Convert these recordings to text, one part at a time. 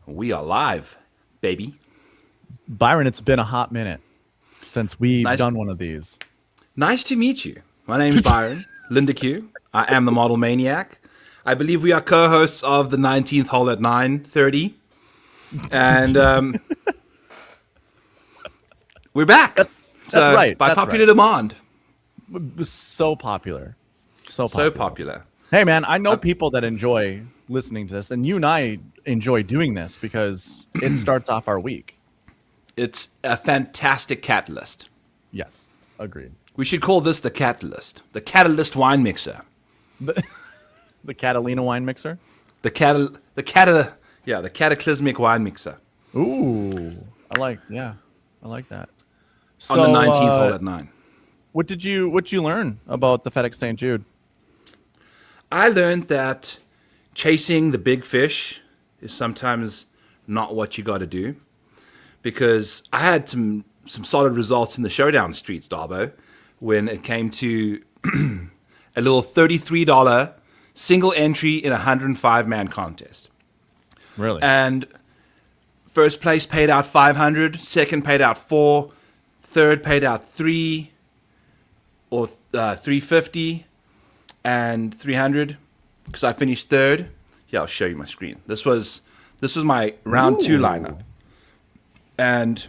We are live, baby. Byron, it's been a hot minute since we've done one of these. Nice to meet you. My name is Byron, Linda Q. I am the Model Maniac. I believe we are co-hosts of the 19th hole at 9:30. And we're back. That's right. By That's popular right. demand. It was so popular. So popular. Hey, man, I know people that enjoy listening to this, and you and I enjoy doing this because it starts off our week. It's a fantastic catalyst. Yes, agreed. We should call this the catalyst. The catalyst wine mixer. The Catalina wine mixer? The cataclysmic wine mixer. Ooh, I like that. On the 19th hole at 9. What did you learn about the Fedex St. Jude? I learned that chasing the big fish is sometimes not what you got to do, because I had some solid results in the showdown streets, Darbo, when it came to a little $33 single entry in a 105-man contest. Really? And first place paid out 500, second paid out 4, third paid out 3 or 350 and 300 because I finished third. Yeah, I'll show you my screen. This was my round 2 lineup. And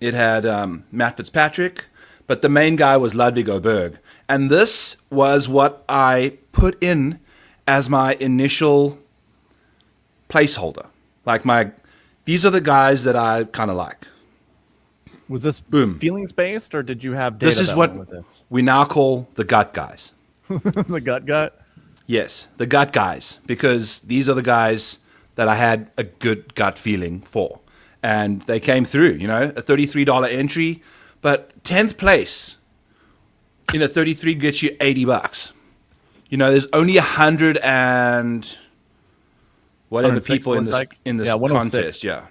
it had Matt Fitzpatrick, but the main guy was Ludwig Oberg. And this was what I put in as my initial placeholder. These are the guys that I kind of like. Was this Boom. feelings based, or did you have data? This is what with this? we now call the gut guys. The gut? Yes, the gut guys, because these are the guys that I had a good gut feeling for. And they came through, a $33 entry, but 10th place in a 33 gets you $80. There's only 100 and whatever people in this contest. Yeah.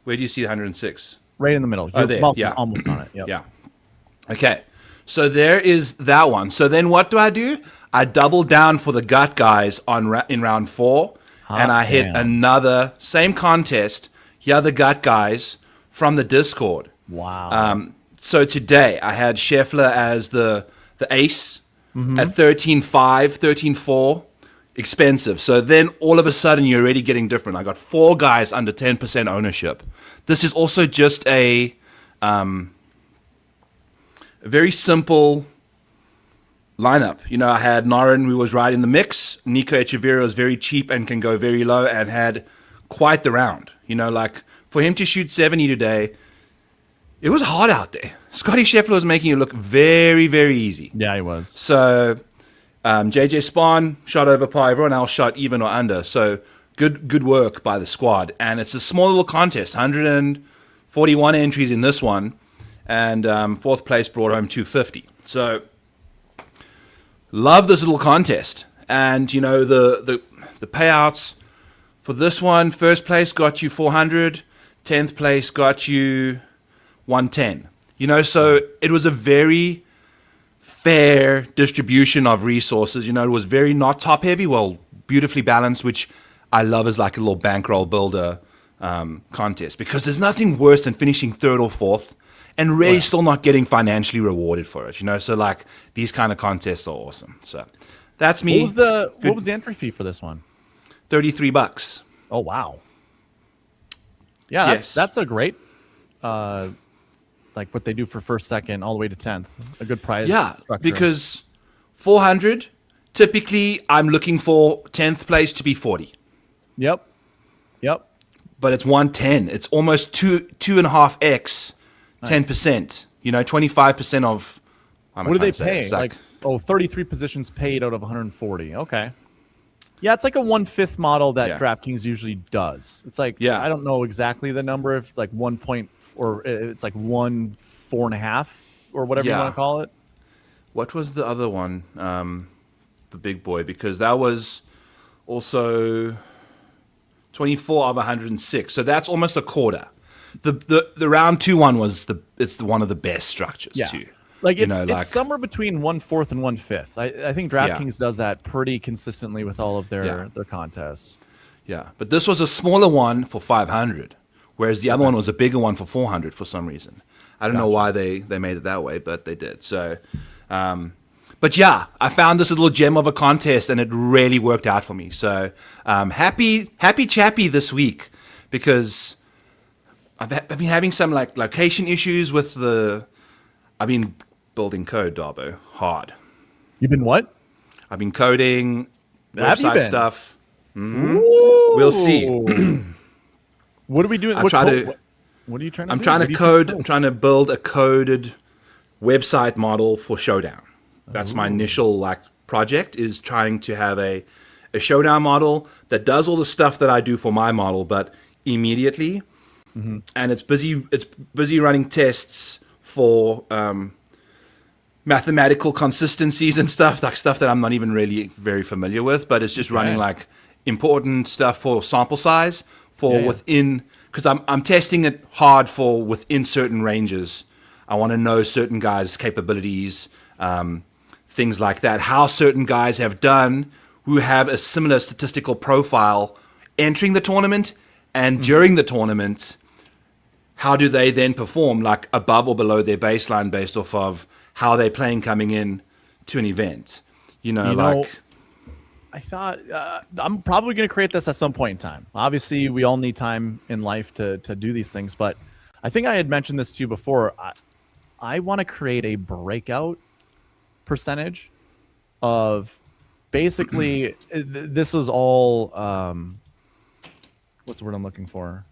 Where do you see 106? Right in the middle. Oh, there. Mouse Yeah. is almost on it. Yep. Yeah. Okay. So there is that one. So then what do? I double down for the gut guys in round 4, and I hit another same contest. Here are the gut guys from the Discord. Wow. So today I had Scheffler as the ace at 13.5, 13.4, expensive. So then all of a sudden you're already getting different. I got 4 guys under 10% ownership. This is also just a very simple lineup. I had Norin, who was right in the mix. Nico Echeverria was very cheap and can go very low and had quite the round. For him to shoot 70 today, it was hard out there. Scotty Scheffler was making it look very, very easy. Yeah, he was. So JJ Spahn shot over par. Everyone else shot even or under. So good work by the squad. And it's a small little contest. 141 entries in this one. And 4th place brought home 250. So love this little contest. And, the payouts for this one, first place got you 400. 10th place got you 110. So it was a very fair distribution of resources. It was very not top heavy, well, beautifully balanced, which I love as like a little bankroll builder contest, because there's nothing worse than finishing 3rd or 4th and really still not getting financially rewarded for it. So these kind of contests are awesome. So that's me. What was the entry fee for this one? $33. Oh, wow. Yeah, that's a great, like what they do for 1st, 2nd, all the way to 10th. A good prize. Yeah, structure. because 400, typically I'm looking for 10th place to be 40. Yep. But it's 110. It's almost 2.5x 10%. 25% of. What do they pay? It's 33 positions paid out of 140. Okay. Yeah, it's like a 1/5 model that DraftKings usually does. It's like, I don't know exactly the number, if like 1 point, or it's like 1.4.5 or whatever you want to call it. What was the other one? The big boy, because that was also 24 of 106. So that's almost a quarter. The round 2 one was one of the best structures too. Like it's somewhere between 1/4 and 1/5. I think DraftKings does that pretty consistently with all of their contests. Yeah, but this was a smaller one for 500, whereas the other one was a bigger one for 400 for some reason. I don't know why they made it that way, but they did. So, but yeah, I found this little gem of a contest, and it really worked out for me. So happy chappy this week, because I've been having some like location issues with I've been building code, Darbo, hard. You've been what? I've been coding website stuff. We'll see. What are we doing? What are you trying to do? I'm trying to build a coded website model for Showdown. That's my initial project, is trying to have a Showdown model that does all the stuff that I do for my model, but immediately. And it's busy running tests for mathematical consistencies and stuff that I'm not even really very familiar with, but it's just running important stuff for sample size within, because I'm testing it hard for within certain ranges. I want to know certain guys' capabilities, things like that, how certain guys have done who have a similar statistical profile entering the tournament and during the tournament. How do they then perform, like above or below their baseline, based off of how they're playing coming in to an event? I thought I'm probably going to create this at some point in time. Obviously, we all need time in life to do these things, but I think I had mentioned this to you before. I want to create a breakout percentage of basically this is all what's the word I'm looking for?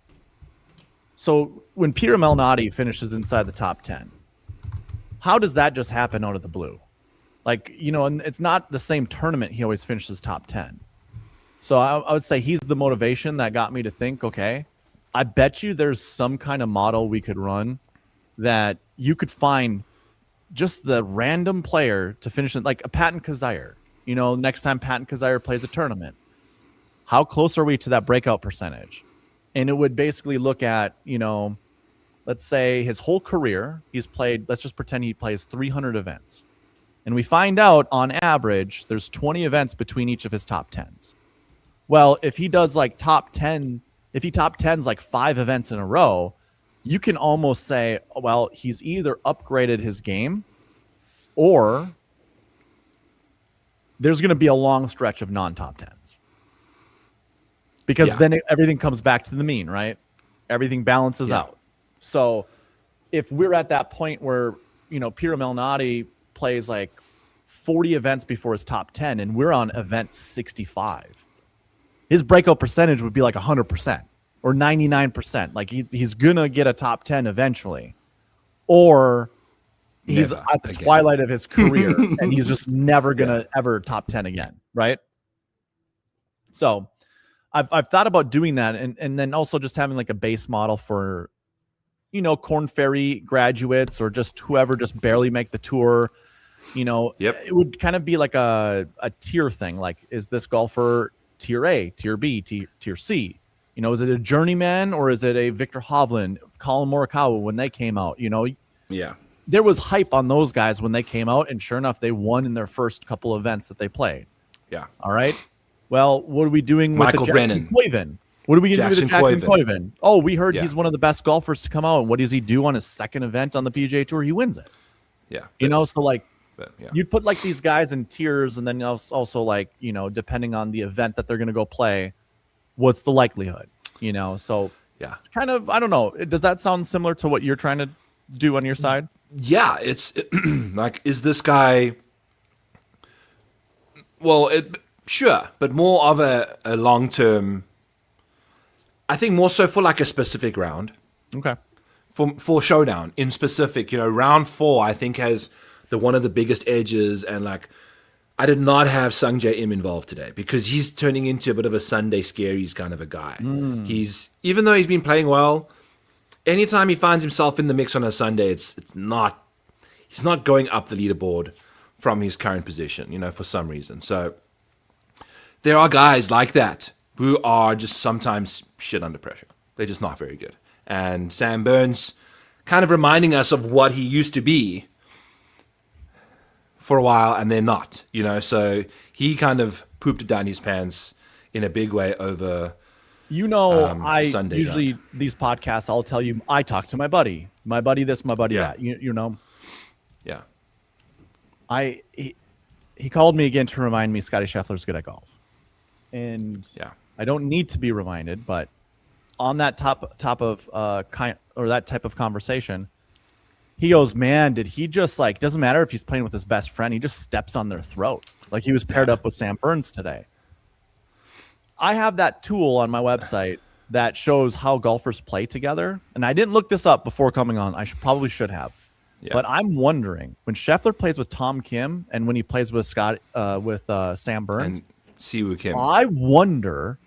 So when Peter Malnati finishes inside the top 10, how does that just happen out of the blue? And it's not the same tournament he always finishes top 10. So I would say he's the motivation that got me to think, okay, I bet you there's some kind of model we could run that you could find just the random player to finish it, like a Patton Kazire. Next time Patton Kazire plays a tournament, how close are we to that breakout percentage? And it would basically look at, let's say his whole career, he's played, let's just pretend he plays 300 events. And we find out on average, there's 20 events between each of his top 10s. Well, if he does if he top 10s 5 events in a row, you can almost say, well, he's either upgraded his game or there's going to be a long stretch of non-top 10s. Because then everything comes back to the mean, right? Everything balances out. So if we're at that point where, Peter Malnati plays 40 events before his top 10 and we're on event 65, his breakout percentage would be 100% or 99%. He's going to get a top 10 eventually. Or he's at the twilight of his career and he's just never going to ever top 10 again, right? So I've thought about doing that, and then also just having a base model for, Korn Ferry graduates or just whoever just barely make the tour. It would kind of be like a tier thing. Is this golfer tier A, tier B, tier C? Is it a journeyman or is it a Victor Hovland, Colin Morikawa when they came out? There was hype on those guys when they came out, and sure enough, they won in their first couple events that they played. Yeah. All right. Well, what are we doing with the Jackson Koiven? What are we going to do with the Jackson Koiven? Oh, we heard he's one of the best golfers to come out. And what does he do on his second event on the PGA Tour? He wins it. Yeah. You'd put these guys in tiers, and then also depending on the event that they're going to go play, what's the likelihood? So it's kind of, I don't know. Does that sound similar to what you're trying to do on your side? Yeah, it's is this guy? Well, sure, but more of a long-term. I think more so for a specific round. Okay. For Showdown in specific, round 4 I think has one of the biggest edges, and I did not have Sungjae Im involved today because he's turning into a bit of a Sunday scaries kind of a guy. He's, even though he's been playing well, anytime he finds himself in the mix on a Sunday, he's not going up the leaderboard from his current position, for some reason. So there are guys like that who are just sometimes shit under pressure. They're just not very good. And Sam Burns kind of reminding us of what he used to be for a while, and they're not, So he kind of pooped it down his pants in a big way over I Sunday usually drunk. these podcasts, I'll tell you, I talk to my buddy this, my buddy that. You know. Yeah. He called me again to remind me Scotty Scheffler's good at golf, and I don't need to be reminded, but on that top of that type of conversation, he goes, man, did he just like, doesn't matter if he's playing with his best friend, he just steps on their throat. Like he was paired up with Sam Burns today. I have that tool on my website that shows how golfers play together. And I didn't look this up before coming on. I probably should have. Yeah. But I'm wondering, when Scheffler plays with Tom Kim and when he plays with Sam Burns, and Siwoo Kim, I wonder,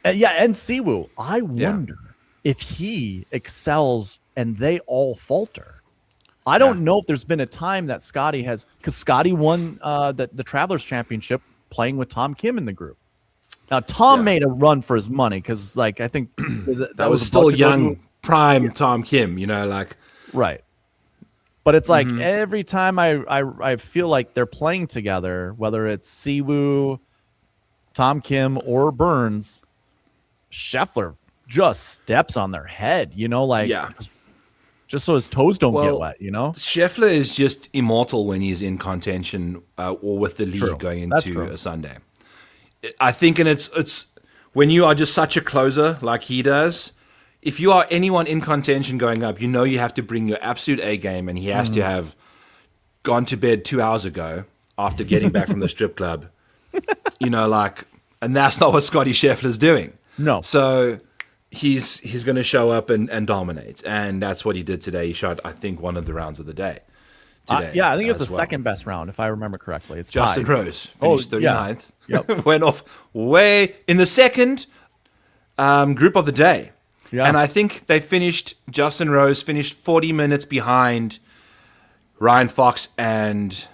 and Siwoo, I wonder if he excels and they all falter. I don't know if there's been a time that Scotty has, because Scotty won the Travelers Championship playing with Tom Kim in the group. Now Tom made a run for his money because, like, I think that was still young, prime Tom Kim. Right. But it's like every time I feel like they're playing together, whether it's Siwoo, Tom Kim, or Burns, Scheffler just steps on their head. Just so his toes don't get wet, Scheffler is just immortal when he's in contention or with the lead going into a Sunday. I think, and it's when you are just such a closer like he does, if you are anyone in contention going up, you have to bring your absolute A game, and he has to have gone to bed 2 hours ago after getting back from the strip club. And that's not what Scotty Scheffler's doing. No. So he's going to show up and dominate, and that's what he did today. He shot, I think, one of the rounds of the day today. I think it's the second best round, if I remember correctly. It's Justin tied. Rose finished 39th. Yep. Went off way in the second group of the day. Yeah. And I think Justin Rose finished 40 minutes behind Ryan Fox and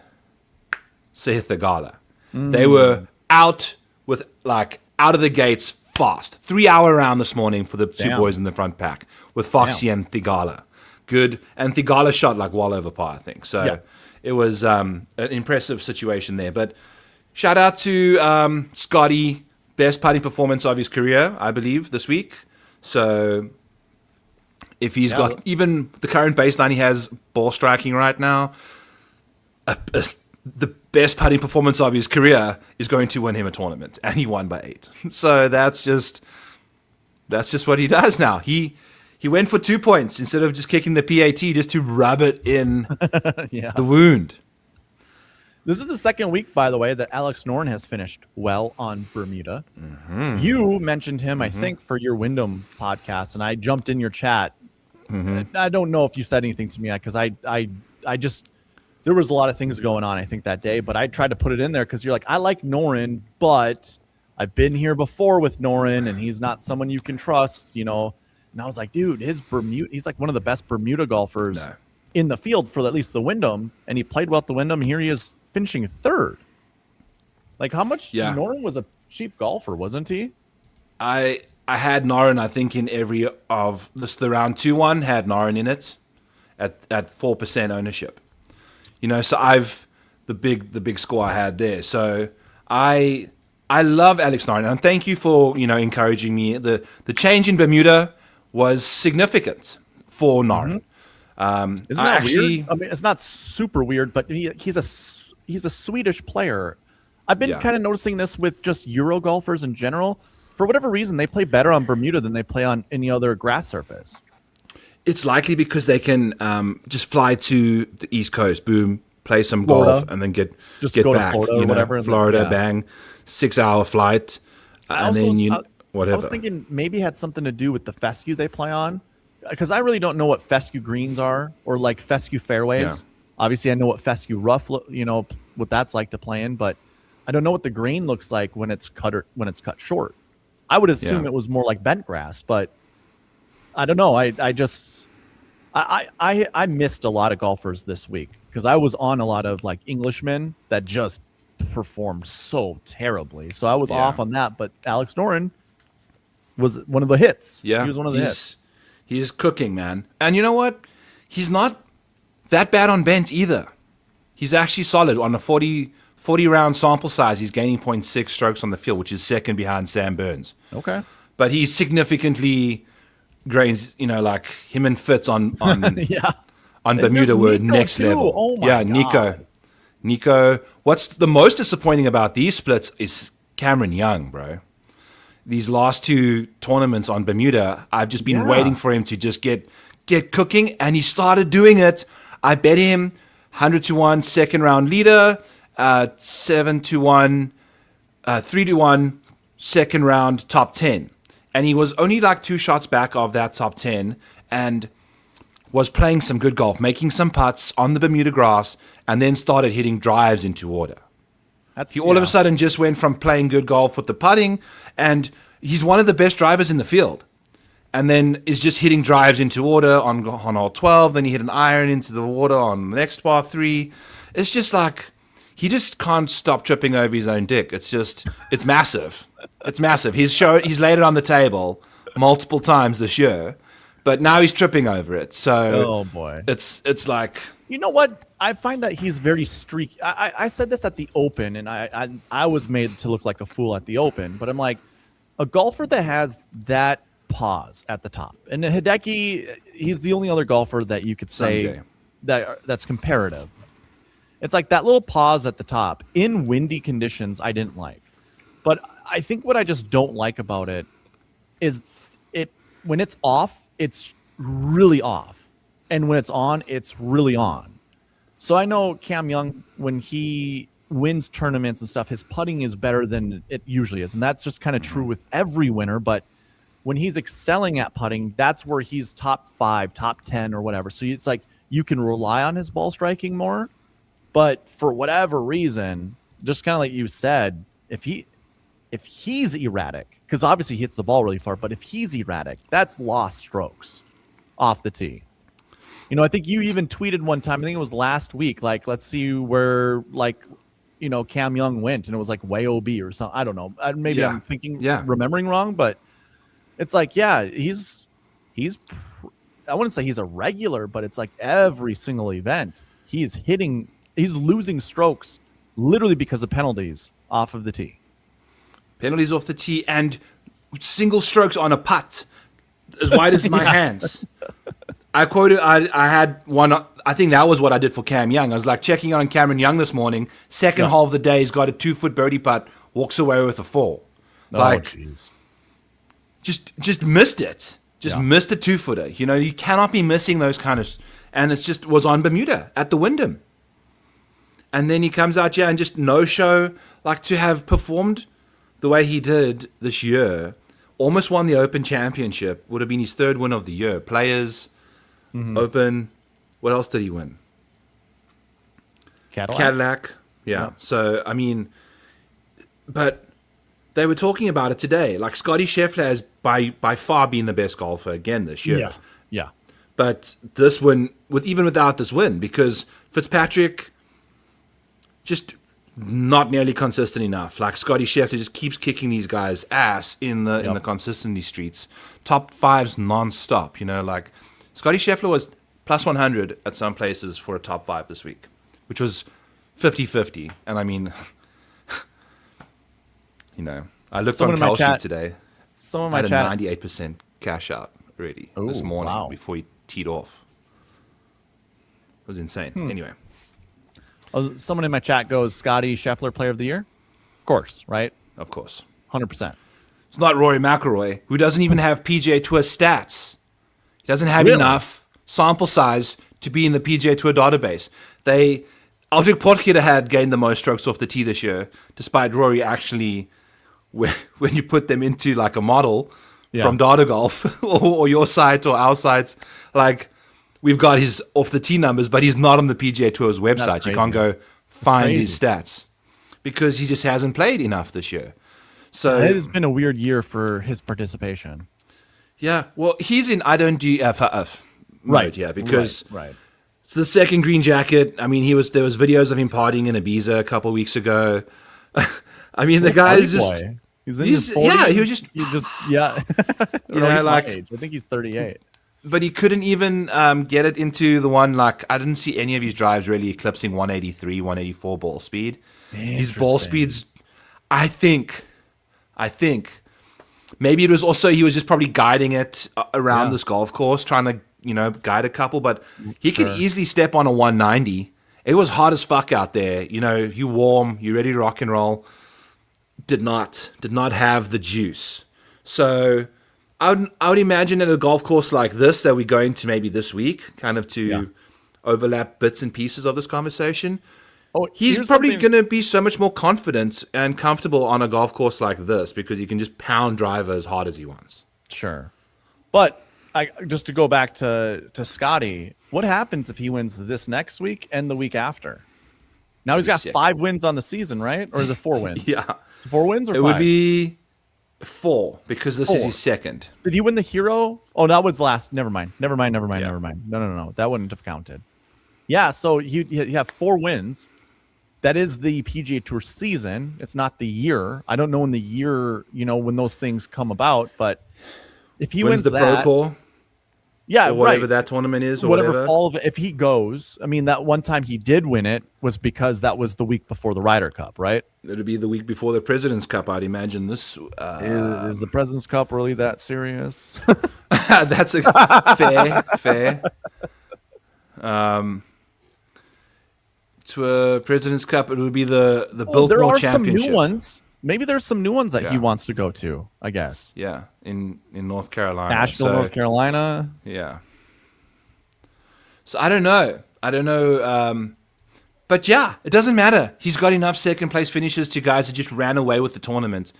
Sahith Theegala. They were out of the gates fast. 3-hour round this morning for the two boys in the front pack with Foxy and Theegala. Good. And Theegala shot well over par, I think. So it was an impressive situation there. But shout out to Scotty, best putting performance of his career, I believe, this week. So if he's got even the current baseline he has ball striking right now, the best putting performance of his career is going to win him a tournament, and he won by 8. So that's just what he does now. He went for 2 points instead of just kicking the PAT just to rub it in the wound. This is the second week, by the way, that Alex Noren has finished well on Bermuda. Mm-hmm. You mentioned him, I think, for your Wyndham podcast, and I jumped in your chat. Mm-hmm. I don't know if you said anything to me because I just there was a lot of things going on, I think, that day, but I tried to put it in there because you're like, I like Noren, but I've been here before with Noren, and he's not someone you can trust, And I was like, dude, he's like one of the best Bermuda golfers in the field for at least the Wyndham, and he played well at the Wyndham. Here he is finishing third. Like, how much? Noren was a cheap golfer, wasn't he? I had Noren, I think, in every of this. The round 2-1 had Noren in it at 4% ownership. So I've the big score I had there. So I love Alex Noren, and thank you for encouraging me. The change in Bermuda was significant for Noren. Isn't that weird? I mean, it's not super weird, but he's a Swedish player. I've been kind of noticing this with just Euro golfers in general. For whatever reason, they play better on Bermuda than they play on any other grass surface. It's likely because they can just fly to the East Coast, boom, play some golf, and then get back. To Florida or whatever. Florida, bang, 6-hour flight, and then whatever. I was thinking maybe it had something to do with the fescue they play on, because I really don't know what fescue greens are or like fescue fairways. Yeah. Obviously, I know what fescue rough, what that's like to play in, but I don't know what the grain looks like when it's cut short. I would assume it was more like bent grass, but I don't know. I missed a lot of golfers this week because I was on a lot of like Englishmen that just performed so terribly. So I was off on that, but Alex Noren was one of the hits. Yeah, he was one of the hits. He's cooking, man. And you know what? He's not that bad on bent either. He's actually solid on a 40 round sample size. He's gaining 0.6 strokes on the field, which is second behind Sam Burns. Okay. but he's significantly grains. Like him and Fitz on yeah. on Bermuda were next level. Oh my God. Nico. What's the most disappointing about these splits is Cameron Young, bro. These last 2 tournaments on Bermuda, I've just been waiting for him to just get cooking, and he started doing it. I bet him 100-1 second round leader, 7-1, 3-1 second round top 10, and he was only like 2 shots back of that top 10, and was playing some good golf, making some putts on the Bermuda grass, and then started hitting drives into water. He all of a sudden just went from playing good golf with the putting, and he's one of the best drivers in the field. And then is just hitting drives into water on hole 12. Then he hit an iron into the water on the next par 3. It's just like he just can't stop tripping over his own dick. It's massive. It's massive. He's laid it on the table multiple times this year, but now he's tripping over it. So, oh boy, it's like, you know what? I find that he's very streaky. I said this at the Open, and I was made to look like a fool at the Open, but I'm like, a golfer that has that pause at the top, and Hideki, he's the only other golfer that you could say that's comparative. It's like that little pause at the top in windy conditions I didn't like. But I think what I just don't like about it is when it's off, it's really off. And when it's on, it's really on. So I know Cam Young, when he wins tournaments and stuff, his putting is better than it usually is. And that's just kind of true with every winner. But when he's excelling at putting, that's where he's top 5, top 10 or whatever. So it's like you can rely on his ball striking more. But for whatever reason, just kind of like you said, if he's erratic, because obviously he hits the ball really far, but if he's erratic, that's lost strokes off the tee. I think you even tweeted one time, I think it was last week, like, let's see where, Cam Young went, and it was like way OB or something. I don't know. Maybe I'm remembering wrong, but it's like, he's I wouldn't say he's a regular, but it's like every single event he's losing strokes literally because of penalties off of the tee. Penalties off the tee and single strokes on a putt as wide as my hands. I had one, I think that was what I did for Cam Young. I was like checking on Cameron Young this morning. Second hole of the day, he's got a 2-foot birdie putt, walks away with a 4. Jeez. Just missed it. Missed the 2-footer. You cannot be missing those kind of, and it's just was on Bermuda at the Wyndham. And then he comes out here and just no-show, like to have performed the way he did this year, almost won the Open Championship, would have been his 3rd win of the year. Players, Open, what else did he win? Cadillac. Yeah. So, I mean, but they were talking about it today. Like Scotty Scheffler has by far been the best golfer again this year. Yeah. But this win, even without this win, because Fitzpatrick just not nearly consistent enough. Like Scotty Scheffler just keeps kicking these guys' ass in the consistency streets. Top 5s non-stop. Like Scotty Scheffler was plus 100 at some places for a top 5 this week, which was 50-50. And I mean, I looked on Kalshi today. Someone in my chat had a 98% cash out already this morning before he teed off. It was insane. Anyway. Someone in my chat goes, Scotty Scheffler Player of the Year? Of course, right? Of course. 100%. It's not Rory McIlroy, who doesn't even have PGA Tour stats. He doesn't have enough sample size to be in the PGA Tour database. Aldrich Potgieter had gained the most strokes off the tee this year, despite Rory actually, when you put them into like a model from Data Golf or your site or our sites, like we've got his off the tee numbers, but he's not on the PGA Tour's website. You can't go find his stats because he just hasn't played enough this year. So it has been a weird year for his participation. Yeah, well, he's in I don't do FF mode, because right. It's the second green jacket. I mean, there was videos of him partying in Ibiza a couple weeks ago. I mean, the guy is just he's in his 40s. Yeah, he's my age. I think he's 38. But he couldn't even get it into the one, like, I didn't see any of his drives really eclipsing 183, 184 ball speed. His ball speeds, I think maybe it was also he was just probably guiding it around this golf course, trying to guide a couple. But he could easily step on a 190. It was hot as fuck out there. You warm, you ready to rock and roll. Did not have the juice. So I would imagine at a golf course like this that we're going to maybe this week, kind of to overlap bits and pieces of this conversation. Oh, he's probably going to be so much more confident and comfortable on a golf course like this because he can just pound driver as hard as he wants. Sure. But just to go back to Scotty, what happens if he wins this next week and the week after? Now he's got 5 wins on the season, right? Or is it 4 wins? 4 wins or 5? It would be 4 because this is his second. Did he win the Hero? Oh, that was last. Never mind. No. That wouldn't have counted. Yeah, so you have 4 wins. That is the PGA Tour season. It's not the year. I don't know when the year, when those things come about, but if he wins the Pro Tour, or whatever that tournament is, or whatever fall of it, if he goes, I mean, that one time he did win it was because that was the week before the Ryder Cup, right? It'll be the week before the President's Cup, I'd imagine. This is the President's Cup really that serious? That's a fair. To a President's Cup, it would be the Biltmore Championship. There are some new ones. Maybe there's some new ones that he wants to go to, I guess. Yeah, in North Carolina. Asheville, North Carolina. Yeah. So I don't know. But yeah, it doesn't matter. He's got enough second place finishes to guys that just ran away with the tournament.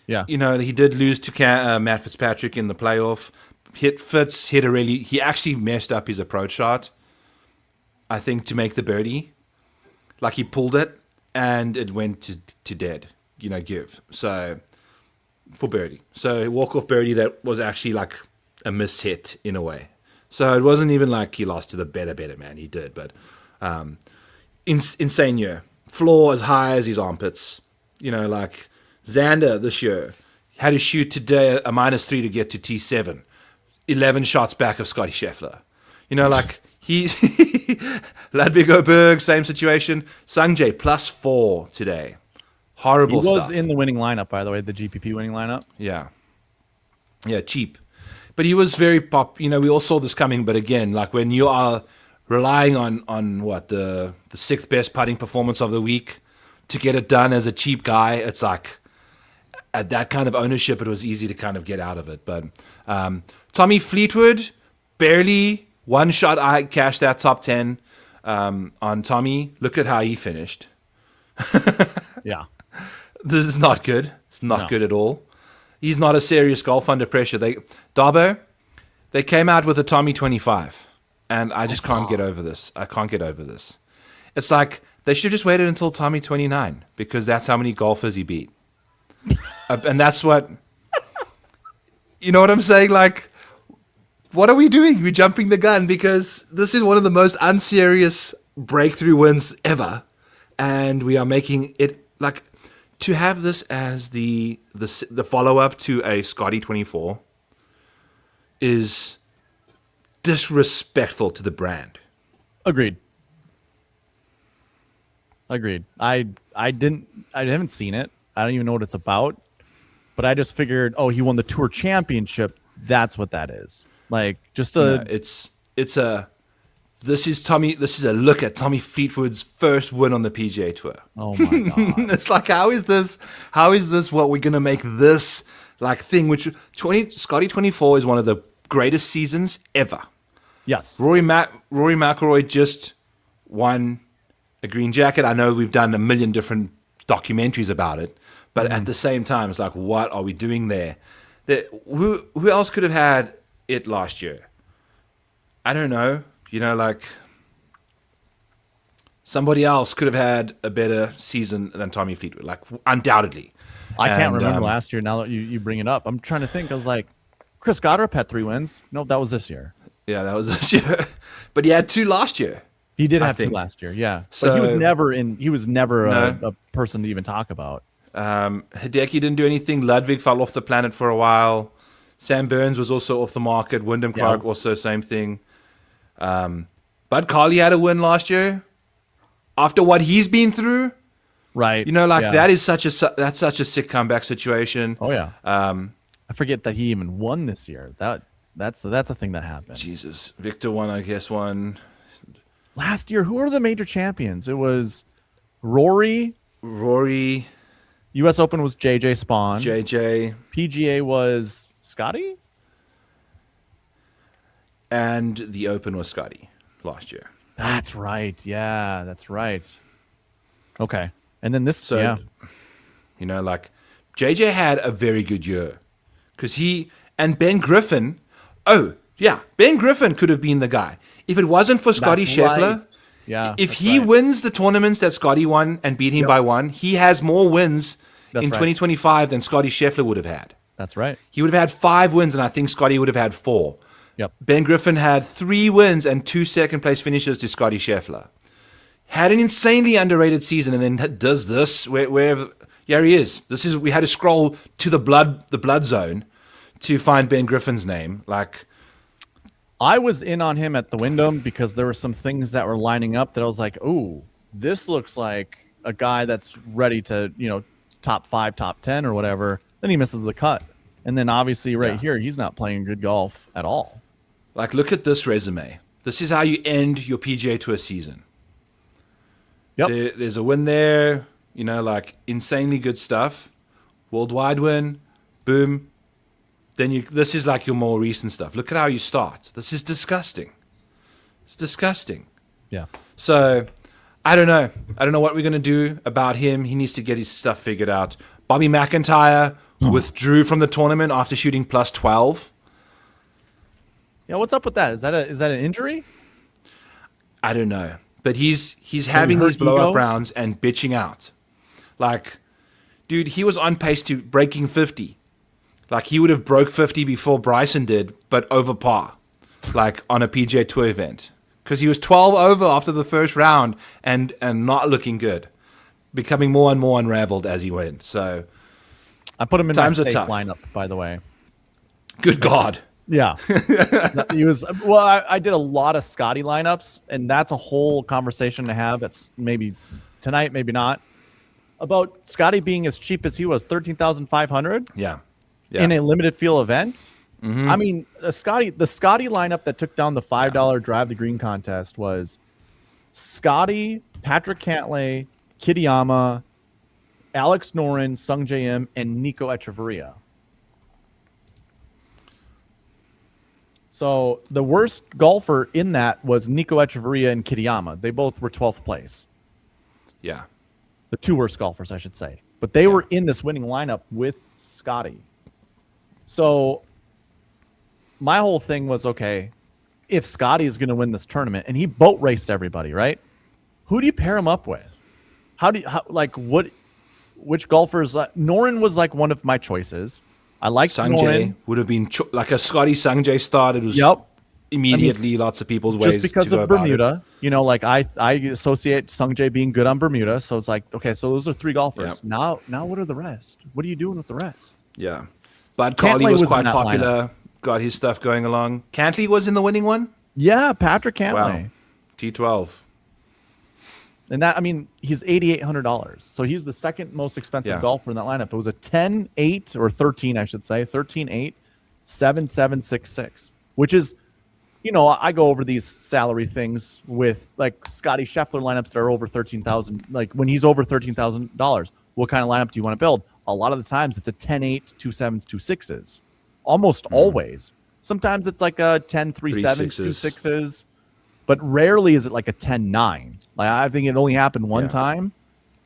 Yeah. He did lose to Matt Fitzpatrick in the playoff. He actually messed up his approach shot, I think, to make the birdie. Like he pulled it and it went to dead, give. So for birdie. So walk-off birdie that was actually like a mishit in a way. So it wasn't even like he lost to the better man. He did, but insane year. Floor as high as his armpits. Like Xander this year had to shoot today a -3 to get to T7. 11 shots back of Scotty Scheffler. Like he Ludwig Oberg, same situation. Sungjae +4 today. Horrible stuff. He was in the winning lineup, by the way, the GPP winning lineup. Yeah, cheap. But he was very pop. We all saw this coming. But again, like when you are relying on what the 6th best putting performance of the week to get it done as a cheap guy, it's like at that kind of ownership, it was easy to kind of get out of it. But Tommy Fleetwood, barely one shot. I cashed that top 10 on Tommy. Look at how he finished. Yeah. This is not good. It's not good at all. He's not a serious golf under pressure. Darbo, they came out with a Tommy 25, and I just can't get over this. I can't get over this. It's like they should have just waited until Tommy 29 because that's how many golfers he beat. And that's what... You know what I'm saying? Like, what are we doing? We're jumping the gun because this is one of the most unserious breakthrough wins ever. And we are making it like... To have this as the follow-up to a Scotty 24 is disrespectful to the brand. Agreed. I haven't seen it. I don't even know what it's about. But I just figured, he won the Tour Championship. That's what that is. Like just This is a look at Tommy Fleetwood's first win on the PGA Tour. Oh my god! It's like how is this what we're gonna make this like thing? Which Scotty 24 is one of the greatest seasons ever. Yes. Rory McIlroy just won a green jacket. I know we've done a million different documentaries about it, but at the same time, it's like, what are we doing there? Who else could have had it last year? I don't know. Like somebody else could have had a better season than Tommy Fleetwood, like undoubtedly. I can't remember last year. Now that you bring it up, I'm trying to think. I was like, Chris Goddard had 3 wins. No, that was this year. Yeah, that was this year. But he had 2 last year. He did have 2 last year. Yeah, so, but he was never a person to even talk about. Hideki didn't do anything. Ludwig fell off the planet for a while. Sam Burns was also off the market. Wyndham Clark also same thing. Bud Carley had a win last year after what he's been through. Right. That's such a sick comeback situation. Oh yeah. I forget that he even won this year. That's a thing that happened. Jesus, Victor won, I guess, won. Last year, who were the major champions? It was Rory. U.S. Open was JJ Spawn. PGA was Scotty. And the Open was Scotty last year. That's right. Yeah, that's right. Okay. And then this, like JJ had a very good year because and Ben Griffin. Oh, yeah. Ben Griffin could have been the guy. If it wasn't for Scotty Scheffler, if he wins the tournaments that Scotty won and beat him by one, he has more wins in 2025 than Scotty Scheffler would have had. That's right. He would have had 5 wins, and I think Scotty would have had 4. Yep. Ben Griffin had 3 wins and 2 second-place finishes to Scotty Scheffler. Had an insanely underrated season, and then does this. Where he is. We had to scroll to the blood zone to find Ben Griffin's name. I was in on him at the Wyndham because there were some things that were lining up that I was like, "Ooh, this looks like a guy that's ready to, top 5, top 10 or whatever." Then he misses the cut, and then obviously here he's not playing good golf at all. Look at this resume. This is how you end your PGA Tour season. Yep. There's a win there. Insanely good stuff. Worldwide win. Boom. Then this is your more recent stuff. Look at how you start. This is disgusting. It's disgusting. Yeah. So, I don't know. I don't know what we're going to do about him. He needs to get his stuff figured out. Bobby McIntyre withdrew from the tournament after shooting plus 12. Yeah, what's up with that? Is that an injury? I don't know. But he's having these blow-up rounds and bitching out. Dude, he was on pace to breaking 50. He would have broke 50 before Bryson did, but over par, on a PGA Tour event. Because he was 12 over after the first round and not looking good. Becoming more and more unraveled as he went. So I put him in my safe lineup, by the way. Good God. Yeah. He was I did a lot of Scotty lineups, and that's a whole conversation to have. That's maybe tonight, maybe not. About Scotty being as cheap as he was, 13,500. Yeah. In a limited field event. Mm-hmm. I mean, the Scotty lineup that took down the $5 Drive the Green contest was Scotty, Patrick Cantlay, Kitayama, Alex Noren, Sung J M, and Nico Echeverria. So the worst golfer in that was Nico Echeverria and Kitayama. They both were 12th place. Yeah. The 2 worst golfers, I should say. But they were in this winning lineup with Scotty. So my whole thing was, okay, if Scotty is going to win this tournament, and he boat raced everybody, right? Who do you pair him up with? Which golfers? Noren was one of my choices. I like Sanjay. Would have been a Scotty Sanjay start. It was immediately lots of people's ways just because to of Bermuda. I associate Sanjay being good on Bermuda, so it's okay. So those are 3 golfers. Yep. Now what are the rest? What are you doing with the rest? Yeah. Bud Carley was quite popular, got his stuff going along. Cantley was in the winning one? Yeah, Patrick Cantlay. Wow. T12. And he's $8,800. So he's the second most expensive golfer in that lineup. It was a 10-8 or 13, I should say. 13-8, 7-7-6-6, which is, I go over these salary things with Scotty Scheffler lineups that are over $13,000. When he's over $13,000, what kind of lineup do you want to build? A lot of the times it's a 10-8, 2 7s, 2 6s. Almost always. Sometimes it's a 10, 3 7s, 2 6s. But rarely is it a 10-9. I think it only happened one time.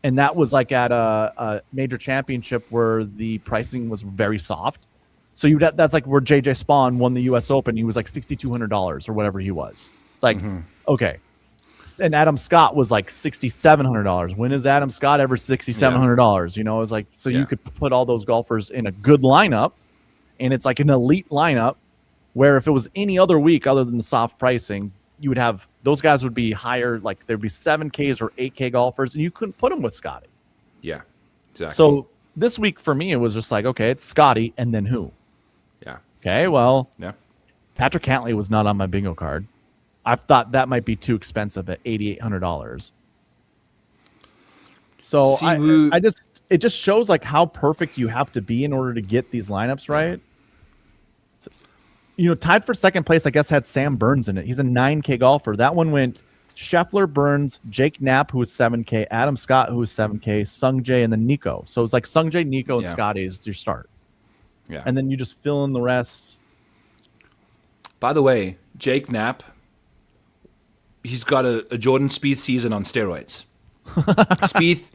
And that was at a major championship where the pricing was very soft. So that's where JJ Spawn won the U.S. Open. He was $6,200 or whatever he was. It's okay. And Adam Scott was $6,700. When is Adam Scott ever $6,700? It was you could put all those golfers in a good lineup, and it's an elite lineup where if it was any other week other than the soft pricing, you would have those guys would be higher. There'd be 7Ks or 8K golfers, and you couldn't put them with Scotty. Yeah, exactly. So this week for me, it was just okay, it's Scotty, and then who? Yeah. Okay, well, Patrick Cantlay was not on my bingo card. I thought that might be too expensive at $8,800. So it just shows how perfect you have to be in order to get these lineups right. tied for second place, I guess, had Sam Burns in it. He's a 9K golfer. That one went Scheffler, Burns, Jake Knapp, who was 7K, Adam Scott, who was 7K, Sung Jae, and then Nico. So it's like Sung Jae, Nico, and Scotty is your start. Yeah. And then you just fill in the rest. By the way, Jake Knapp, he's got a Jordan Spieth season on steroids. Spieth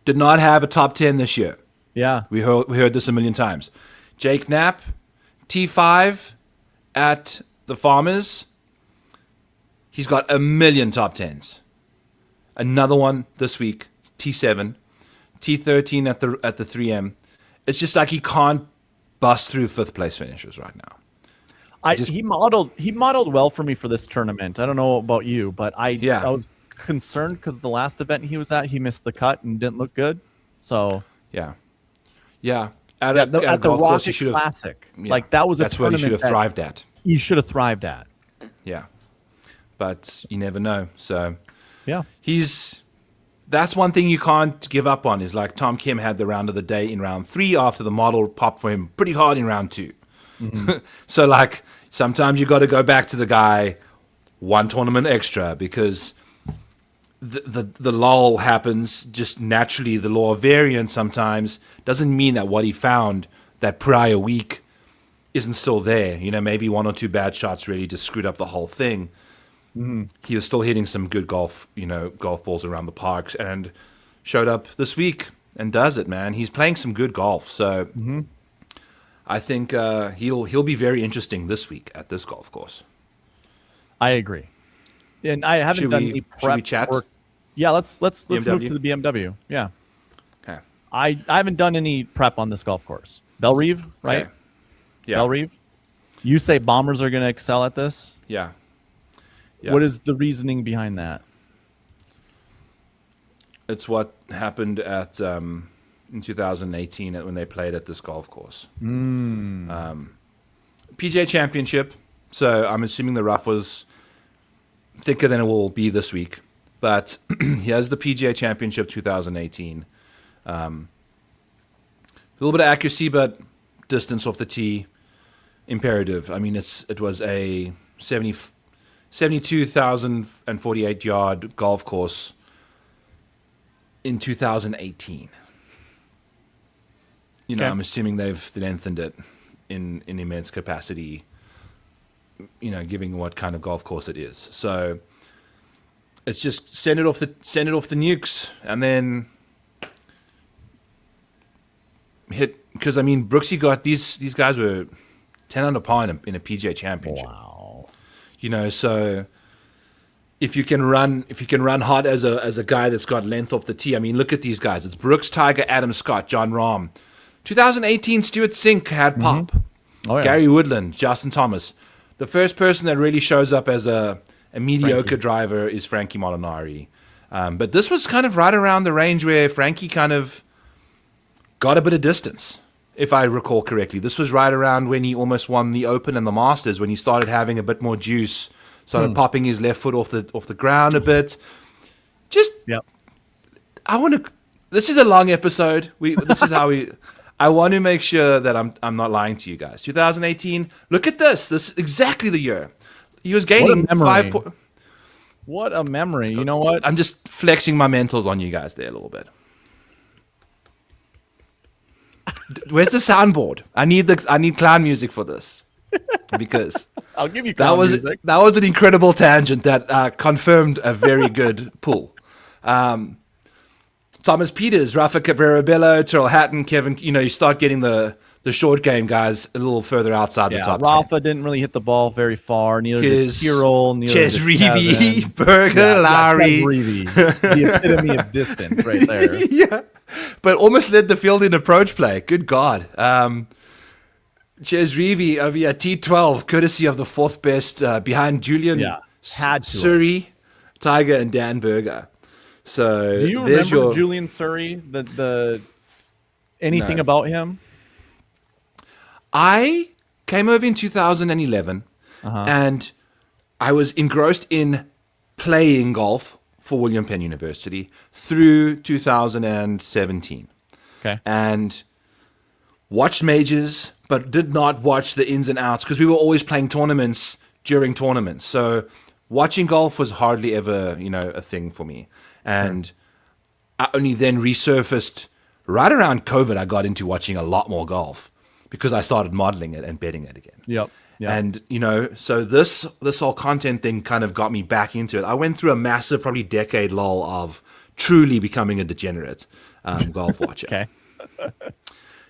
did not have a top 10 this year. Yeah. We heard this a million times. Jake Knapp, T5 at the Farmers. He's got a million top 10s. Another one this week, T7, T13 at the 3M. It's just like he can't bust through fifth place finishes right now. He modeled well for me for this tournament. I don't know about you, but I was concerned because the last event he was at, he missed the cut and didn't look good. So yeah. At the golf course, Rocket Classic, like that was that's what he should have thrived at. He should have thrived at. Yeah, but you never know. So yeah, that's one thing you can't give up on. Is like Tom Kim had the round of the day in round 3 after the model popped for him pretty hard in round 2. Mm-hmm. So like sometimes you got to go back to the guy one tournament extra because the lull happens just naturally. The law of variance sometimes doesn't mean that what he found that prior week isn't still there. Maybe 1 or 2 bad shots really just screwed up the whole thing. Mm-hmm. He was still hitting some good golf balls around the parks and showed up this week and does it, man. He's playing some good golf. So I think he'll be very interesting this week at this golf course. I agree. And I haven't done any prep. Should we chat? Yeah, let's move to the BMW. Yeah. Okay. I haven't done any prep on this golf course. Bellerive, right? Okay. Yeah. Bellerive. You say Bombers are going to excel at this? Yeah. What is the reasoning behind that? It's what happened at in 2018 when they played at this golf course. PGA Championship. So I'm assuming the rough was thicker than it will be this week. But he has the PGA Championship 2018. A little bit of accuracy, but distance off the tee imperative. I mean, it was a 72,048 yard golf course in 2018. I'm assuming they've lengthened it in immense capacity. Giving what kind of golf course it is. So it's just send it off the nukes and then hit. Because Brooksy got these guys were 10 under par in a PGA Championship. Wow. So if you can run hot as a guy that's got length off the tee. Look at these guys. It's Brooks, Tiger, Adam Scott, John Rahm. 2018 Stuart Sink had pop. Oh, yeah. Gary Woodland, Justin Thomas. The first person that really shows up as a mediocre driver is Frankie Molinari. But this was kind of right around the range where Frankie kind of got a bit of distance, if I recall correctly. This was right around when he almost won the Open and the Masters, when he started having a bit more juice, started popping his left foot off the ground a bit. This is a long episode. I want to make sure that I'm not lying to you guys. 2018. Look at this. This is exactly the year. He was gaining 5 points. What a memory. You know what? I'm just flexing my mentals on you guys there a little bit. Where's the soundboard? I need clown music for this. Because I'll give you clown music. That was an incredible tangent that confirmed a very good pull. Thomas Peters, Rafa Cabrera Bello, Tyrrell Hatton, Kevin, you start getting the short game guys a little further outside the top 10. Rafa didn't really hit the ball very far. Neither did Tyrrell. Ches Reavie, Berger, Lowry. Ches Reavie, the epitome of distance right there. Yeah, but almost led the field in approach play. Good God. Ches Reavie over here, T12, courtesy of the 4th best behind Julian Surrey, Tiger, and Dan Berger. So do you remember Julian Surrey? Anything about him? I came over in 2011, and I was engrossed in playing golf for William Penn University through 2017. Okay. And watched majors, but did not watch the ins and outs because we were always playing tournaments during tournaments. So watching golf was hardly ever, a thing for me. And I only then resurfaced right around COVID. I got into watching a lot more golf because I started modeling it and betting it again. Yep. And, so this whole content thing kind of got me back into it. I went through a massive, probably decade lull of truly becoming a degenerate golf watcher. Okay.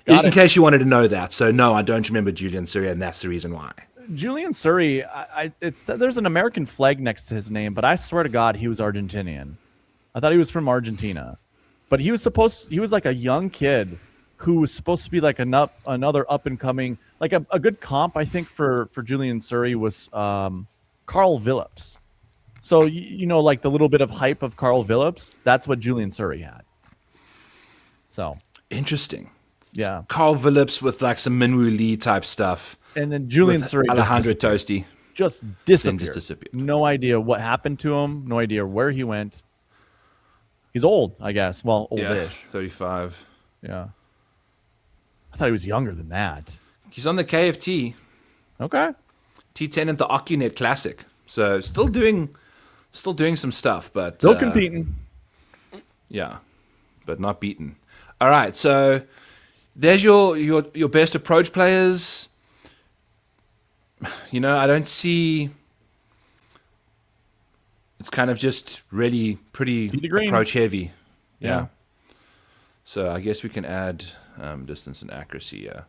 In case you wanted to know that. So, no, I don't remember Julian Surrey, and that's the reason why. Julian Surrey, there's an American flag next to his name, but I swear to God, he was Argentinian. I thought he was from Argentina. But he was like a young kid who was supposed to be like another up-and-coming, like a good comp, I think, for Julian Surrey was Carl Phillips. So, like the little bit of hype of Carl Phillips, that's what Julian Surrey had. So. Interesting. Yeah. Carl Phillips with like some Minwoo Lee type stuff. And then Julian Surrey Alejandro Toasty. Just disappeared. No idea what happened to him. No idea where he went. He's old, I guess. Well, oldish. Yeah, 35. Yeah. I thought he was younger than that. He's on the KFT. Okay. T10 at the OcuNet Classic. So still doing some stuff, but still competing. Yeah, but not beaten. All right, so there's your best approach players. I don't see. It's kind of just really pretty approach heavy. Yeah. So I guess we can add distance and accuracy. Yeah.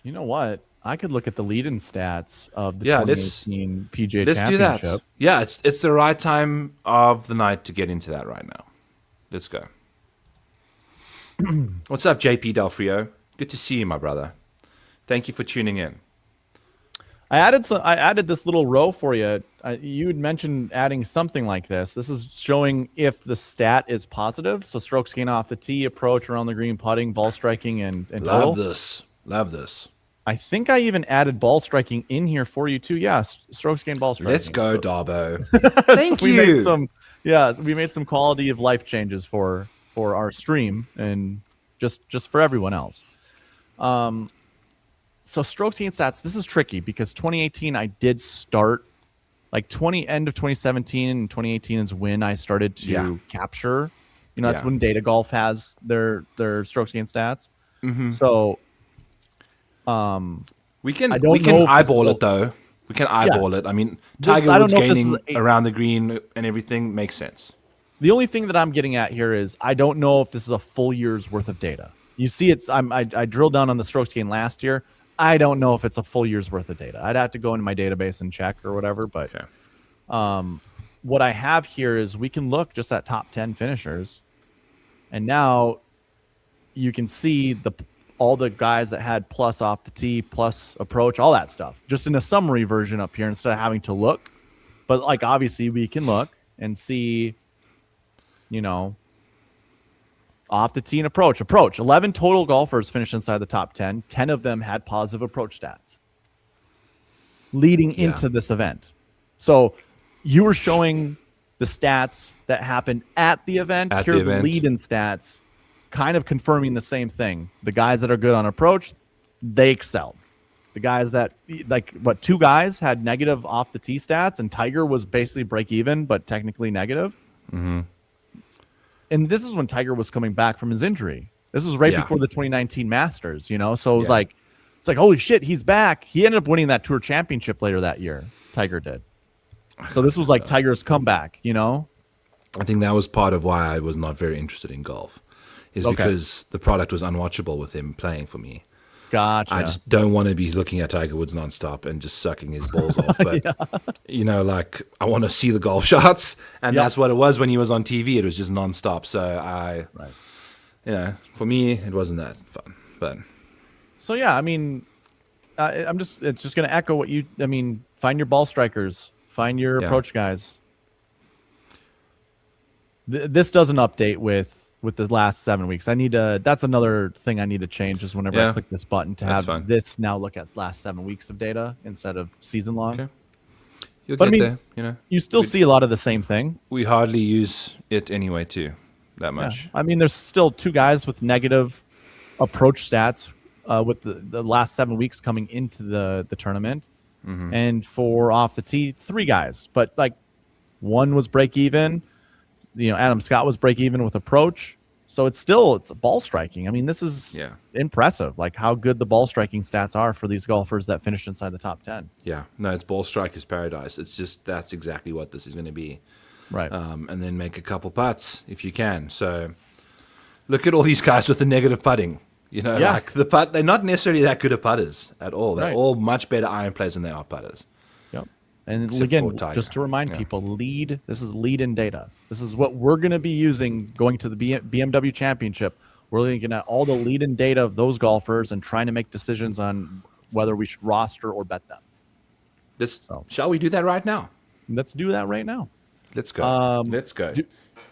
You know what? I could look at the lead-in stats of the 2018 PGA let's Championship. do that. Yeah, it's the right time of the night to get into that right now. Let's go. What's up, JP Del Frio? Good to see you, my brother. Thank you for tuning in. I added this little row for you. You had mentioned adding something like this. This is showing if the stat is positive. So strokes gained off the tee, approach, around the green, putting, ball striking, and Love total. Love this. I think I even added ball striking in here for you too. Yeah, strokes gained, ball striking. Let's go, Darbo. Thank you. We made some quality of life changes for our stream and just for everyone else. So strokes gained stats. This is tricky because 2018 I did start like end of 2017 and 2018 is when I started to capture. That's when Data Golf has their strokes gained stats. Mm-hmm. So. We can eyeball it though. We can eyeball it. I mean, Tiger Woods gaining around the green and everything makes sense. The only thing that I'm getting at here is I don't know if this is a full year's worth of data. You see, I drilled down on the strokes gained last year. I don't know if it's a full year's worth of data. I'd have to go into my database and check or whatever. But what I have here is we can look just at top 10 finishers, and now you can see all the guys that had plus off the tee, plus approach, all that stuff, just in a summary version up here instead of having to look. But like, obviously we can look and see, off the tee and approach. 11 total golfers finished inside the top 10. 10 of them had positive approach stats leading into this event. So you were showing the stats that happened at the event. Here are the lead-in stats, kind of confirming the same thing. The guys that are good on approach, they excelled. The guys that, two guys had negative off the tee stats, and Tiger was basically break even, but technically negative. Mm-hmm. And this is when Tiger was coming back from his injury. This was right before the 2019 Masters, So it was it's like, holy shit, he's back. He ended up winning that Tour Championship later that year. Tiger did. So this was like Tiger's comeback, I think that was part of why I was not very interested in golf. Because the product was unwatchable with him playing for me. Gotcha. I just don't want to be looking at Tiger Woods nonstop and just sucking his balls off. But, I want to see the golf shots. And that's what it was when he was on TV. It was just nonstop. So for me, it wasn't that fun. But so, yeah, I mean, it's just going to echo what find your ball strikers, find your approach guys. This doesn't update with the last 7 weeks. That's another thing I need to change is whenever I click this button to have this now look at last 7 weeks of data instead of season long. Okay. You'll get there, You still see a lot of the same thing. We hardly use it anyway, too, that much. Yeah. There's still two guys with negative approach stats with the last 7 weeks coming into the tournament. And for off the tee, 3 guys. But like one was break even. Adam Scott was break even with approach. So it's ball striking. I mean, this is impressive, like how good the ball striking stats are for these golfers that finished inside the top 10. Yeah, no, it's ball striker's paradise. It's just that's exactly what this is going to be. Right. And then make a couple putts if you can. So look at all these guys with the negative putting. Like the putt, they're not necessarily that good at putters at all. They're all much better iron players than they are putters. Yep. And again, just to remind people, this is lead-in data. This is what we're going to be using going to the BMW Championship. We're looking at all the lead-in data of those golfers and trying to make decisions on whether we should roster or bet them. Shall we do that right now? Let's do that right now. Let's go. Let's go.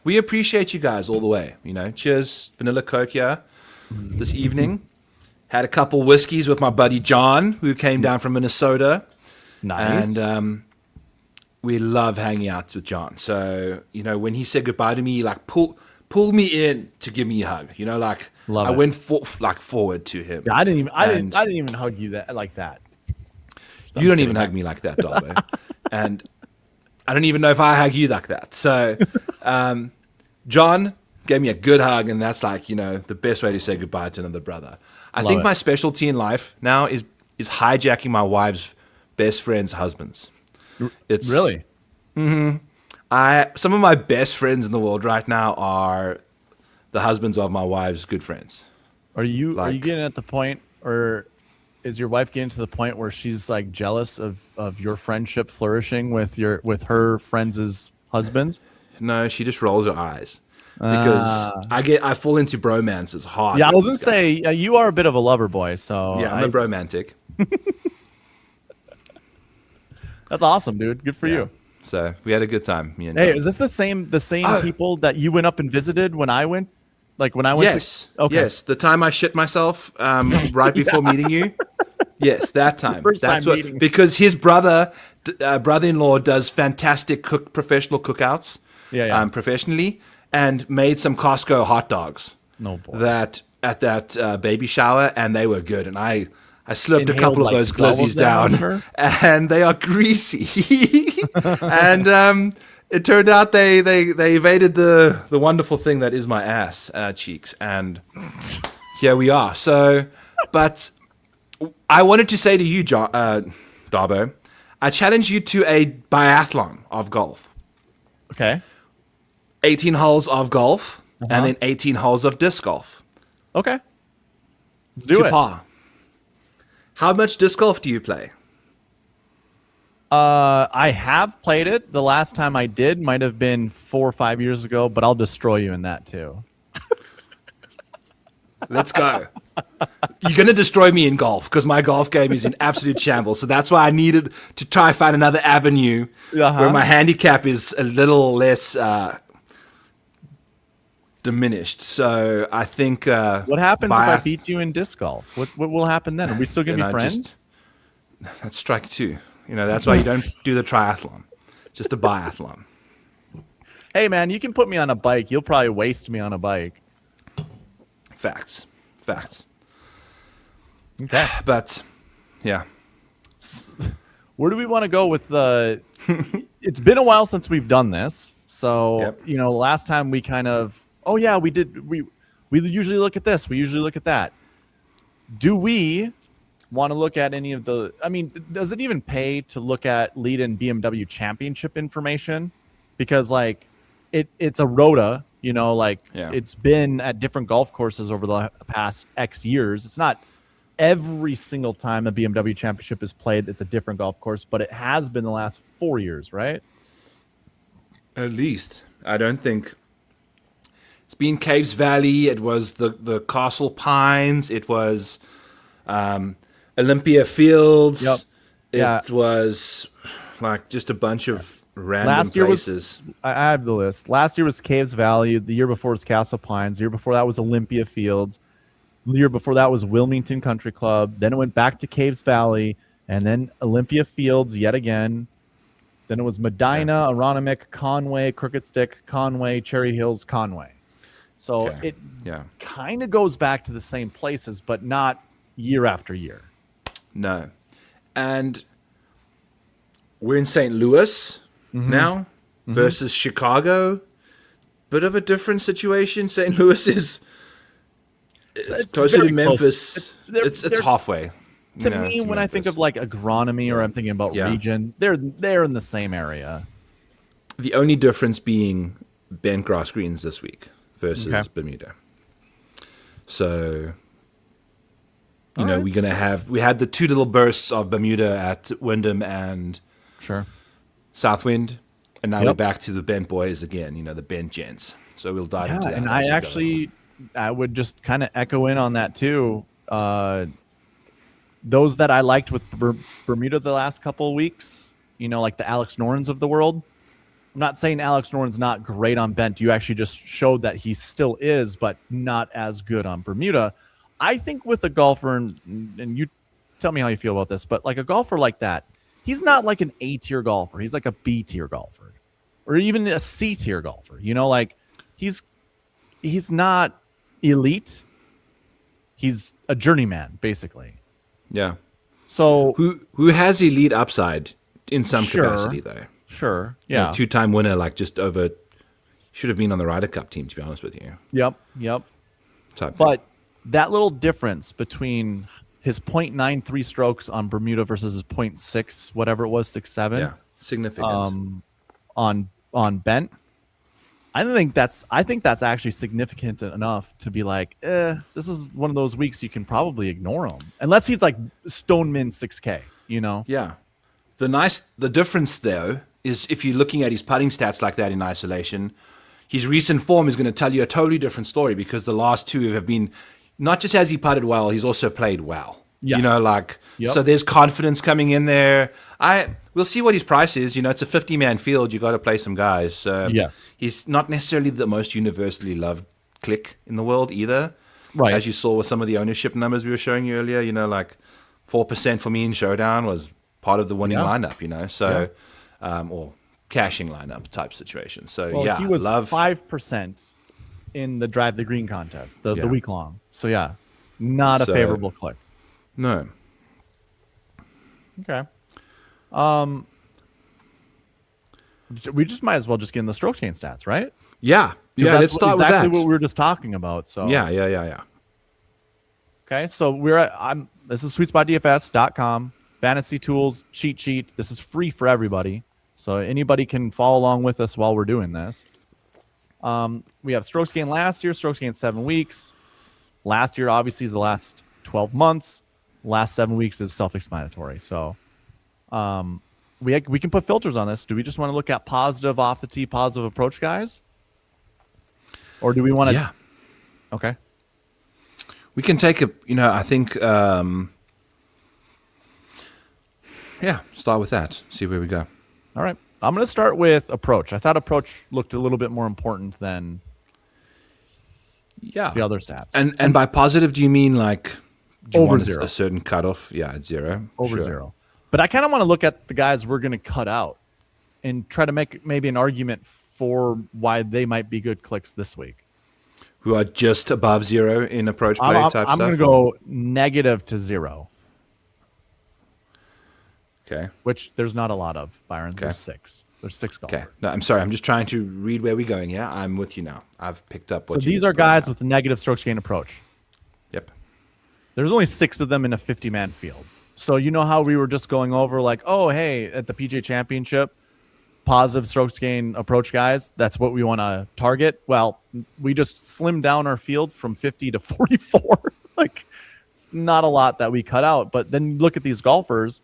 We appreciate you guys all the way. Cheers, Vanilla Coke here this evening. Had a couple whiskeys with my buddy John, who came down from Minnesota. Nice. And we love hanging out with John. So, when he said goodbye to me, he like pulled me in to give me a hug. I went forward to him. Yeah, I didn't even hug you like that. You don't even hug me like that, Darbo. And I don't even know if I hug you like that. So, John gave me a good hug, and that's the best way to say goodbye to another brother. I think my specialty in life now is hijacking my wife's best friends' husbands. It's really. Some of my best friends in the world right now are the husbands of my wife's good friends. Are you getting at the point, or is your wife getting to the point where she's like jealous of your friendship flourishing with her friends' husbands? No, she just rolls her eyes because I fall into bromances hard. Yeah, I was gonna say you are a bit of a lover boy, so yeah, I'm a bromantic. That's awesome, dude. Good for you. So we had a good time. Me and John. Is this the same people that you went up and visited when I went? Like when I went? Yes. Okay. Yes. The time I shit myself right before meeting you. Yes, that time. Meeting. Because his brother-in-law does fantastic professional cookouts. Professionally, and made some Costco hot dogs. No boy. That at that baby shower, and they were good. And I slurped a couple of those glizzies down, and they are greasy. And it turned out they evaded the wonderful thing that is my ass cheeks, and here we are. So, but I wanted to say to you, Darbo, I challenge you to a biathlon of golf. Okay. 18 holes of golf, and then 18 holes of disc golf. Okay. Let's do it. Par. How much disc golf do you play? I have played it. The last time I did might have been 4 or 5 years ago, but I'll destroy you in that too. Let's go. You're going to destroy me in golf because my golf game is in absolute shambles. So that's why I needed to try and find another avenue where my handicap is a little less diminished. So I think what happens if I beat you in disc golf? What will happen then? Are we still gonna be friends? That's strike 2. That's why you don't do the triathlon, just a biathlon. Hey man, you can put me on a bike. You'll probably waste me on a bike. Facts. Okay. But yeah, where do we want to go with the it's been a while since we've done this, so last time we kind of we usually look at this, we usually look at that. Do we want to look at any of does it even pay to look at lead in BMW Championship information? Because it's a rota, it's been at different golf courses over the past X years. It's not every single time a BMW Championship is played, it's a different golf course, but it has been the last 4 years, right? At least. I don't think it's been Caves Valley. It was the Castle Pines. It was Olympia Fields. Yep. It was just a bunch of random places. I have the list. Last year was Caves Valley. The year before was Castle Pines. The year before that was Olympia Fields. The year before that was Wilmington Country Club. Then it went back to Caves Valley, and then Olympia Fields yet again. Then it was Medina, Aronimink, Conway, Crooked Stick, Conway, Cherry Hills, Conway. So it kind of goes back to the same places, but not year after year. No. And we're in St. Louis now versus Chicago. Bit of a different situation. St. Louis is it's closer to Memphis. It's halfway. To me, when I think of like agronomy or I'm thinking about region, they're in the same area. The only difference being bent grass greens this week versus Bermuda. So, we had the two little bursts of Bermuda at Wyndham and Southwind, and now we're back to the bent boys again, the bent gents. So we'll dive into that. And I would just kind of echo in on that too. Those that I liked with Bermuda the last couple of weeks, like the Alex Norrens of the world. I'm not saying Alex Norren's not great on bent. You actually just showed that he still is, but not as good on Bermuda. I think with a golfer, and you tell me how you feel about this, but like a golfer like that, he's not like an A-tier golfer. He's like a B-tier golfer or even a C-tier golfer. Like he's not elite. He's a journeyman, basically. Yeah. So who has elite upside in some capacity though? Sure. Yeah. 2-time winner, like just over, should have been on the Ryder Cup team, to be honest with you. Yep. But that little difference between his .93 strokes on Bermuda versus his .6, whatever it was, 6.7. Yeah. Significant. On bent. I think that's actually significant enough to be like, this is one of those weeks you can probably ignore him. Unless he's like stone min 6K, Yeah. The difference though is if you're looking at his putting stats like that in isolation, his recent form is going to tell you a totally different story because the last two have been, not just has he putted well, he's also played well. Yes. So there's confidence coming in there. We'll see what his price is. It's a 50-man field. You got to play some guys. Yes. He's not necessarily the most universally loved click in the world either. Right. As you saw with some of the ownership numbers we were showing you earlier, like 4% for me in Showdown was part of the winning lineup, so or cashing lineup type situation. So he was 5% in the Drive the Green contest, the week long. So not a favorable click. No. Okay. We just might as well just get in the stroke chain stats, right? Yeah. Yeah. Let's start with that. Exactly what we were just talking about. So yeah. Okay. So this is sweetspotdfs.com. Fantasy tools cheat sheet. This is free for everybody, so anybody can follow along with us while we're doing this. We have strokes gained last year, strokes gained 7 weeks. Last year obviously is the last 12 months. Last 7 weeks is self-explanatory. So we can put filters on this. Do we just want to look at positive off the tee, positive approach guys, or do we want to? Yeah. Okay. We can take I think. Start with that. See where we go. All right. I'm going to start with approach. I thought approach looked a little bit more important than the other stats. And by positive, do you mean like over zero? A certain cutoff? Yeah, it's zero. Over zero. But I kind of want to look at the guys we're going to cut out and try to make maybe an argument for why they might be good clicks this week. Who are just above zero in approach play type stuff? I'm going to go negative to zero. Okay. Which there's not a lot of, Byron. Okay. There's 6. There's 6 golfers. Okay. No, I'm sorry. I'm just trying to read where we're going. Yeah, I'm with you now. I've picked up what So these are guys with a negative strokes gain approach. Yep. There's only 6 of them in a 50-man field. So you know how we were just going over like, oh, hey, at the PGA Championship, positive strokes gain approach guys, that's what we want to target. Well, we just slimmed down our field from 50 to 44. Like, it's not a lot that we cut out. But then look at these golfers.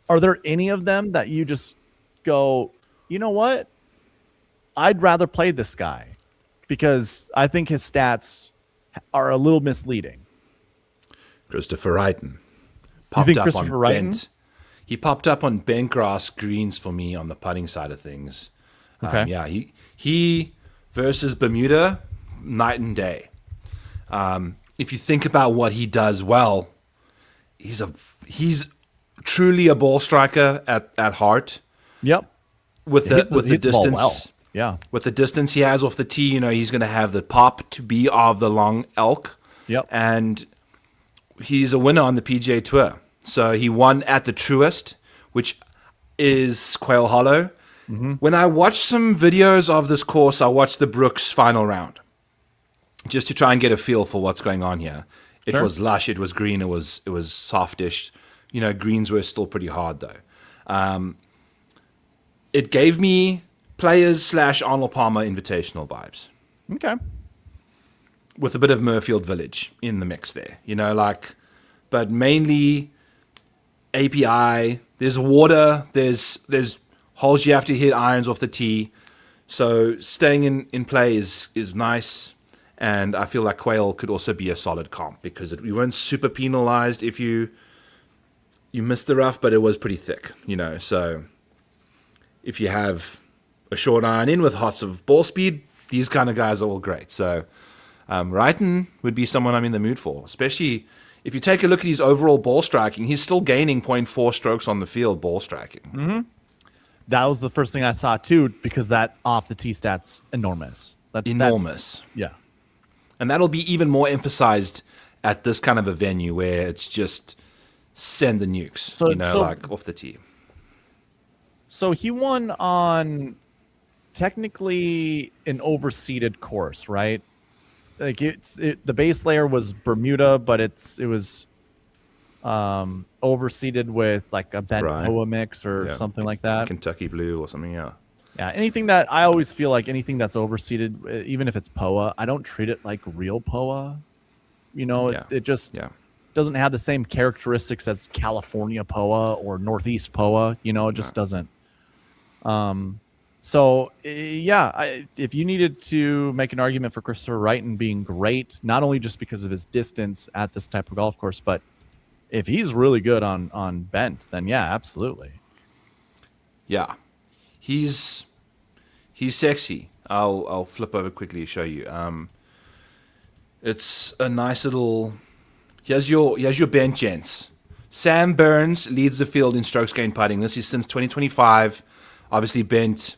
Are there any of them that you just go, you know what? I'd rather play this guy because I think his stats are a little misleading. Christopher Wrighton. He popped up on bent grass greens for me on the putting side of things. Okay. He versus Bermuda, night and day. If you think about what he does well, he's truly a ball striker at heart. Yep. With the distance, well. Yeah. With the distance he has off the tee, he's going to have the pop to be of the long elk. Yep. And he's a winner on the PGA Tour. So he won at the Truist, which is Quail Hollow. Mm-hmm. When I watched some videos of this course, I watched the Brooks final round just to try and get a feel for what's going on here. It was lush, it was green, it was softish. You know, greens were still pretty hard though. It gave me Players / Arnold Palmer Invitational vibes. Okay. With a bit of Murfield Village in the mix there. You know, like, but mainly API. There's water. There's holes you have to hit irons off the tee. So staying in play is nice. And I feel like Quail could also be a solid comp because we weren't super penalized if you missed the rough, but it was pretty thick, you know. So if you have a short iron in with lots of ball speed, these kind of guys are all great. So Wrighton would be someone I'm in the mood for, especially if you take a look at his overall ball striking. He's still gaining 0.4 strokes on the field ball striking. Mm-hmm. That was the first thing I saw too, because that off the tee stat's enormous. Enormous. Yeah. And that'll be even more emphasized at this kind of a venue where it's just send the nukes, like off the tee. So he won on technically an overseeded course, right? Like the base layer was Bermuda, but it was overseeded with like a bent POA mix or something like that. Kentucky Blue or something, yeah. Yeah, anything that I always feel like anything that's overseeded, even if it's POA, I don't treat it like real POA. You know, it just doesn't have the same characteristics as California POA or Northeast POA. You know, it just doesn't. So if you needed to make an argument for Christopher Wrighton being great, not only just because of his distance at this type of golf course, but if he's really good on bent, then yeah, absolutely. Yeah. He's sexy. I'll flip over quickly to show you. It's a nice little. Here's your bench, gents. Sam Burns leads the field in strokes gained putting. This is since 2025. Obviously, bent.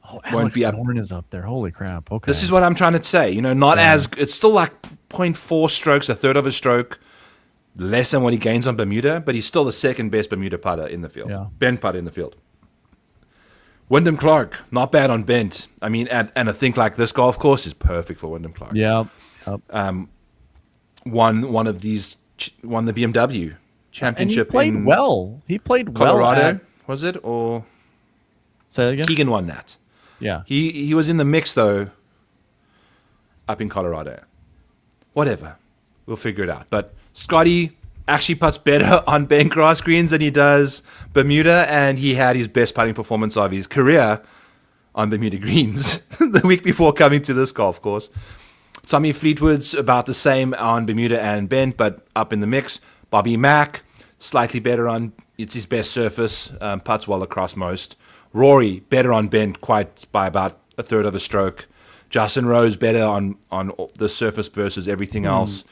Oh, Alex Noren is up there. Holy crap! Okay. This is what I'm trying to say. You know, not as it's still like 0.4 strokes, a third of a stroke less than what he gains on Bermuda, but he's still the second best Bermuda putter in the field. Yeah. Bent putter in the field. Wyndham Clark, not bad on bent. I mean, and I think like this golf course is perfect for Wyndham Clark. Yeah. Won the BMW championship. And he played well. He played Colorado, was it? Or say that again? Keegan won that. Yeah. He was in the mix though. Up in Colorado. Whatever. We'll figure it out. But Scotty actually puts better on bent grass greens than he does Bermuda, and he had his best putting performance of his career on Bermuda greens the week before coming to this golf course. Tommy Fleetwood's about the same on Bermuda and bent, but up in the mix. Bobby Mack, slightly better on, it's his best surface, putts well across most. Rory, better on bent quite by about a third of a stroke. Justin Rose, better on the surface versus everything else.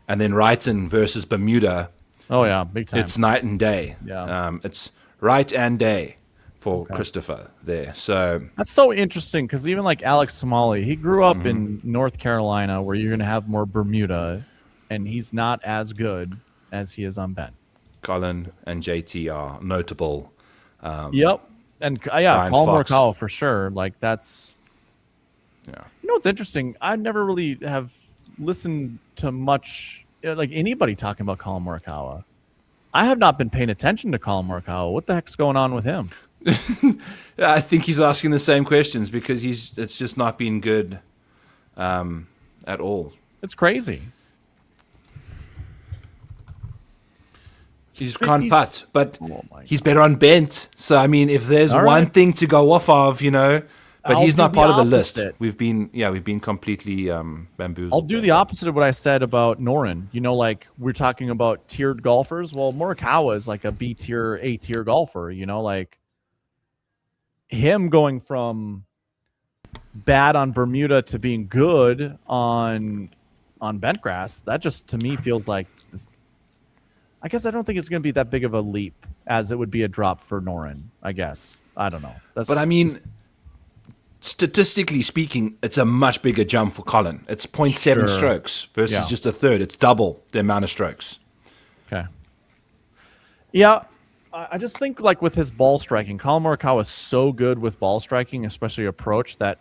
And then Wrighton versus Bermuda. Oh, yeah, big time. It's night and day. Yeah. It's right and day for Christopher there. So that's so interesting because even like Alex Somali, he grew up in North Carolina where you're going to have more Bermuda, and he's not as good as he is on bent. Colin and JT are notable. Yep. And Colin Morikawa for sure. Like that's, you know, what's interesting. I never really have listened to much like anybody talking about Colin Morikawa. I have not been paying attention to Colin Morikawa. What the heck's going on with him? I think he's asking the same questions because it's just not been good at all. It's crazy. He can't putt, but he's better on bent. So I mean, if there's one thing to go off of, you know. But he's not part of the list. We've been completely bamboozled. I'll do the opposite of what I said about Noren. You know, like we're talking about tiered golfers. Well, Morikawa is like a B tier, A tier golfer. You know, like him going from bad on Bermuda to being good on bent grass. That just to me feels like this. I guess I don't think it's going to be that big of a leap as it would be a drop for Noren. I guess I don't know. But I mean. Statistically speaking, it's a much bigger jump for Colin. It's 0.7 strokes versus just a third. It's double the amount of strokes. Okay. Yeah, I just think like with his ball striking, Colin Morikawa is so good with ball striking, especially approach, that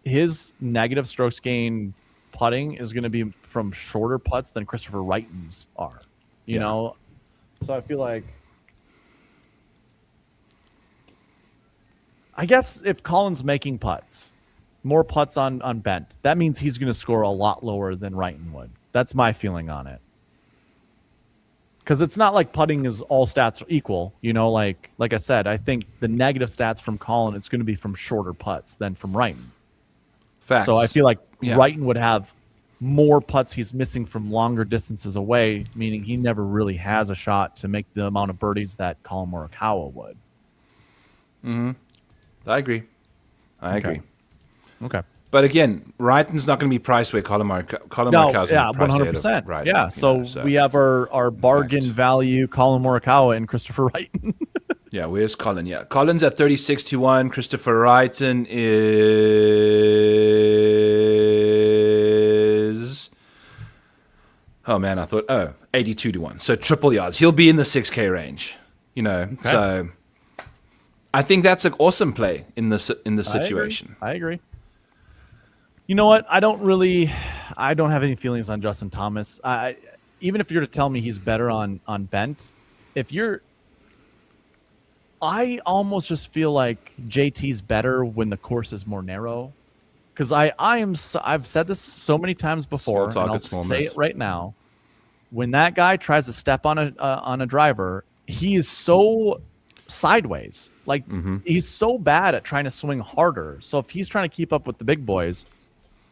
his negative strokes gain putting is going to be from shorter putts than Christopher Wrighton's are. You know, so I feel like, I guess if Colin's making putts, more putts on bent, that means he's going to score a lot lower than Wrighton would. That's my feeling on it. Because it's not like putting is all stats are equal. You know, like I said, I think the negative stats from Colin, it's going to be from shorter putts than from Wrighton. Facts. So I feel like Wrighton would have more putts he's missing from longer distances away, meaning he never really has a shot to make the amount of birdies that Colin Morikawa would. Mm-hmm. I agree. Okay. But again, Wrighton's not going to be priced where Colin Morikawa's yeah, 100%. Right. Yeah, so we have our bargain value Colin Morikawa and Christopher Wrighton. Yeah, where's Colin? Yeah, Colin's at 36-1. Christopher Wrighton is... Oh, man, I thought... 82-1. So triple yards. He'll be in the 6K range, you know. Okay. So I think that's an awesome play in this situation. I agree. You know what? I don't have any feelings on Justin Thomas. Even if you're to tell me he's better on bent, I almost just feel like JT's better when the course is more narrow. Because I've said this so many times before, and I'll say it right now. When that guy tries to step on a driver, he is so sideways. Like he's so bad at trying to swing harder. So if he's trying to keep up with the big boys,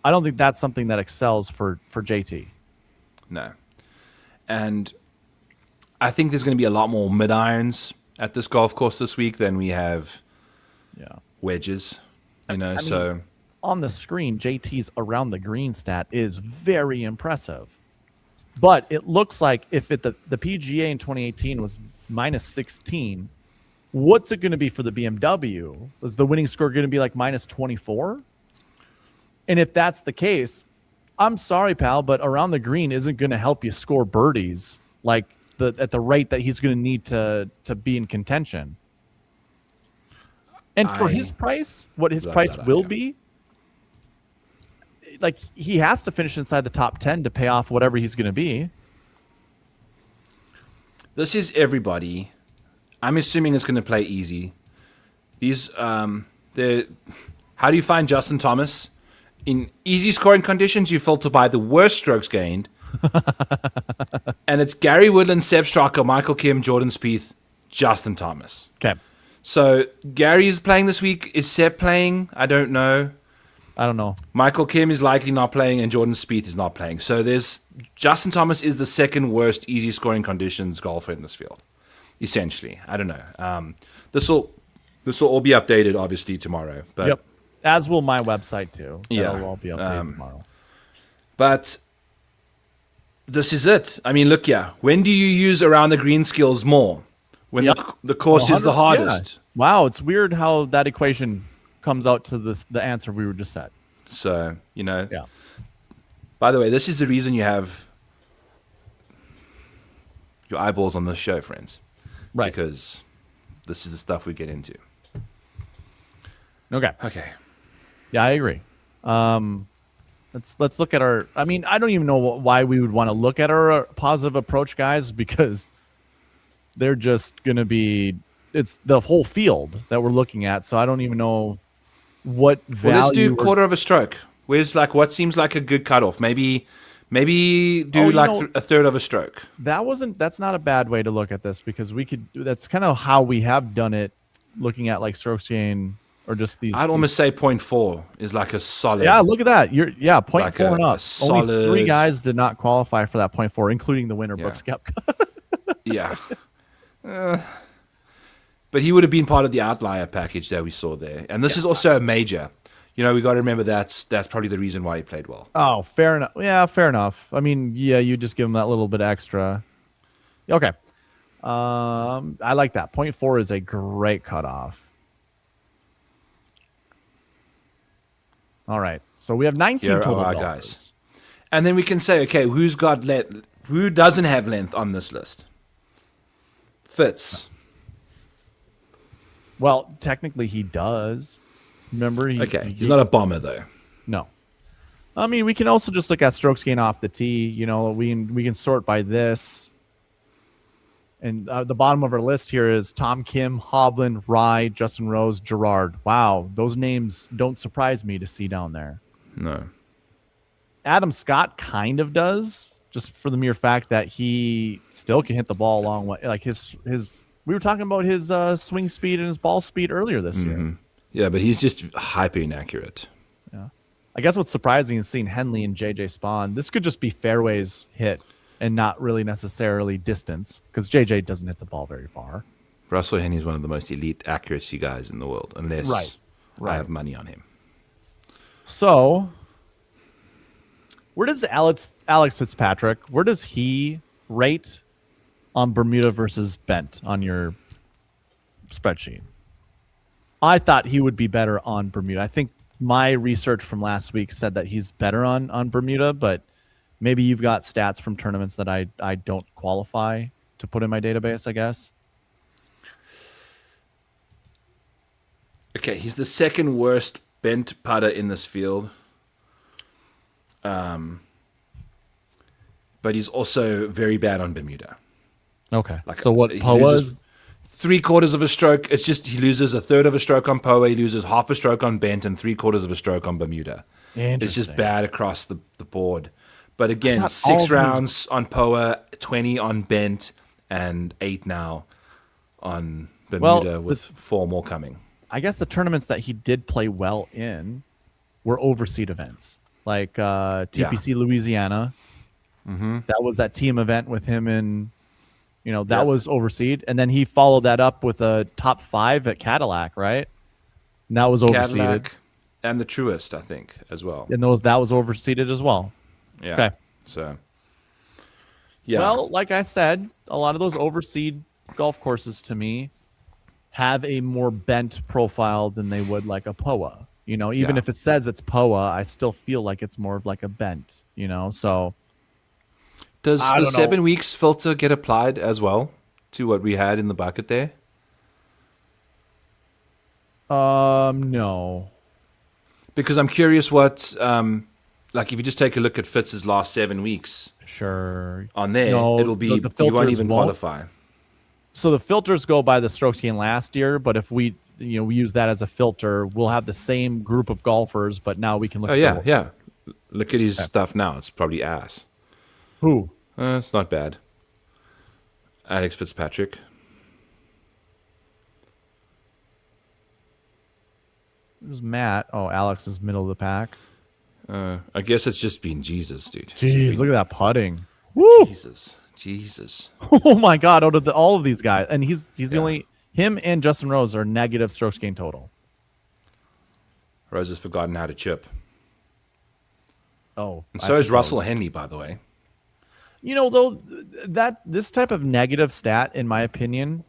I don't think that's something that excels for JT. No. And I think there's going to be a lot more mid-irons at this golf course this week than we have wedges. You know, I mean, on the screen, JT's around the green stat is very impressive. But it looks like if the PGA in 2018 was minus 16, what's it going to be for the BMW? Was the winning score going to be like minus 24? And if that's the case, I'm sorry, pal, but around the green isn't going to help you score birdies like at the rate that he's going to need to be in contention. And for his price, what his price will be, like he has to finish inside the top 10 to pay off whatever he's going to be. This is everybody. I'm assuming it's going to play easy. These, how do you find Justin Thomas? In easy scoring conditions, you filter by the worst strokes gained. And it's Gary Woodland, Seb Straka, Michael Kim, Jordan Spieth, Justin Thomas. Okay. So Gary's playing this week. Is Seb playing? I don't know. Michael Kim is likely not playing, and Jordan Spieth is not playing. So Justin Thomas is the second worst easy scoring conditions golfer in this field, essentially. I don't know. This will all be updated, obviously, tomorrow. But yep. As will my website, too. That'll all be updated tomorrow. But this is it. I mean, look here. When do you use around the green skills more? When the course is the hardest. Yeah. Wow, it's weird how that equation comes out to the answer we were just at. So, you know. Yeah. By the way, this is the reason you have your eyeballs on this show, friends. Right. Because this is the stuff we get into. Okay. Yeah, I agree. Let's look at our. I mean, I don't even know why we would want to look at our positive approach guys, because they're just going to be. It's the whole field that we're looking at, so I don't even know what value. Well, let's do quarter of a stroke. Where's like what seems like a good cutoff? Maybe do a third of a stroke. That's not a bad way to look at this, because we could. That's kind of how we have done it, looking at like strokes gain. Or just these. I'd almost say 0.4 is like a solid. Yeah, look at that. 0.4 like and up. Only 3 guys did not qualify for that 0.4, including the winner, Brooks Koepka. Yeah. But he would have been part of the outlier package that we saw there. And this is also a major. You know, we got to remember that's probably the reason why he played well. Oh, fair enough. Yeah, fair enough. I mean, you just give him that little bit extra. Okay. I like that. 0.4 is a great cutoff. All right, so we have 19 total dollars. Guys. And then we can say, okay, who's got Who doesn't have length on this list? Fitz. Well, technically he does. Remember? He's not a bomber though. No. I mean, we can also just look at strokes gained off the tee. You know, we can sort by this. And the bottom of our list here is Tom Kim, Hovland, Rye, Justin Rose, Gerard. Wow, those names don't surprise me to see down there. No. Adam Scott kind of does, just for the mere fact that he still can hit the ball a long way. Like his we were talking about his swing speed and his ball speed earlier this year. Yeah, but he's just hyper inaccurate. Yeah. I guess what's surprising is seeing Henley and JJ Spawn. This could just be fairways hit and not really necessarily distance, because JJ doesn't hit the ball very far. Russell Henley is one of the most elite accuracy guys in the world, unless I have money on him. So, where does Alex Fitzpatrick, where does he rate on Bermuda versus bent on your spreadsheet? I thought he would be better on Bermuda. I think my research from last week said that he's better on Bermuda, but maybe you've got stats from tournaments that I don't qualify to put in my database, I guess. Okay, he's the second worst bent putter in this field. But he's also very bad on Bermuda. Okay. So what Poa's 3/4 of a stroke. It's just he loses 1/3 of a stroke on Poa, he loses half a stroke on bent, and 3/4 of a stroke on Bermuda. It's just bad across the board. But again, 6 rounds on Poa, 20 on bent, and 8 now on Bermuda, with 4 more coming. I guess the tournaments that he did play well in were overseed events, like TPC Louisiana. That was that team event with him in, that was overseed. And then he followed that up with a top 5 at Cadillac, right? And that was overseeded. Cadillac and the Truist, I think, as well. And that was overseeded as well. Yeah. Okay. So, yeah. Well, like I said, a lot of those overseed golf courses to me have a more bent profile than they would like a POA. Even if it says it's POA, I still feel like it's more of like a bent, so. Does the 7 weeks filter get applied as well to what we had in the bucket there? No. Because I'm curious what, like if you just take a look at Fitz's last 7 weeks. Sure. On there, it'll be, you won't even qualify. So the filters go by the strokes gained last year, but if we use that as a filter, we'll have the same group of golfers, but now we can look at yeah. Look at his stuff now. It's probably ass. Who? It's not bad. Alex Fitzpatrick. It was Matt. Oh, Alex is middle of the pack. I guess it's just been Jesus, dude. Jeez, look at that putting. Woo! Jesus. Oh my God! Out of all of these guys, and he's the only, him and Justin Rose are negative strokes gained total. Rose has forgotten how to chip. Oh, and so is Russell Henley, by the way. Though, this type of negative stat, in my opinion,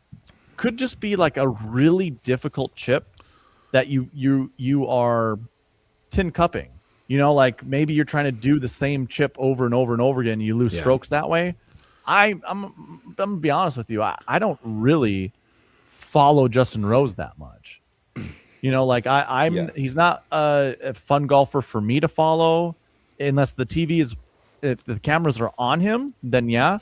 could just be like a really difficult chip that you are tin cupping. Like maybe you're trying to do the same chip over and over and over again. And you lose strokes that way. I'm gonna be honest with you. I don't really follow Justin Rose that much. He's not a fun golfer for me to follow unless the TV is, if the cameras are on him, then yeah.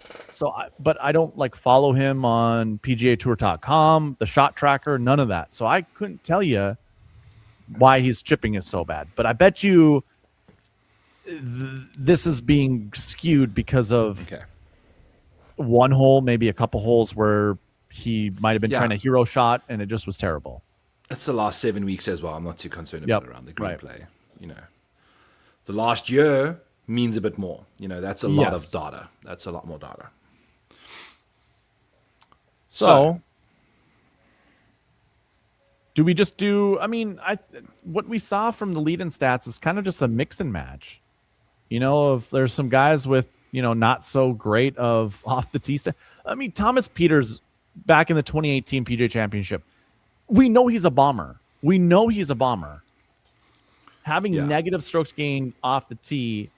But I don't follow him on PGAtour.com, the shot tracker, none of that. So I couldn't tell you why his chipping is so bad. But I bet you this is being skewed because of one hole, maybe a couple holes where he might have been trying a hero shot and it just was terrible. It's the last 7 weeks as well. I'm not too concerned about around the green play. The last year means a bit more. That's a lot of data. That's a lot more data. So do we just do, what we saw from the lead-in stats is kind of just a mix and match. If there's some guys with, not so great of off the tee. Thomas Peters back in the 2018 PGA Championship, we know he's a bomber. Having negative strokes gained off the tee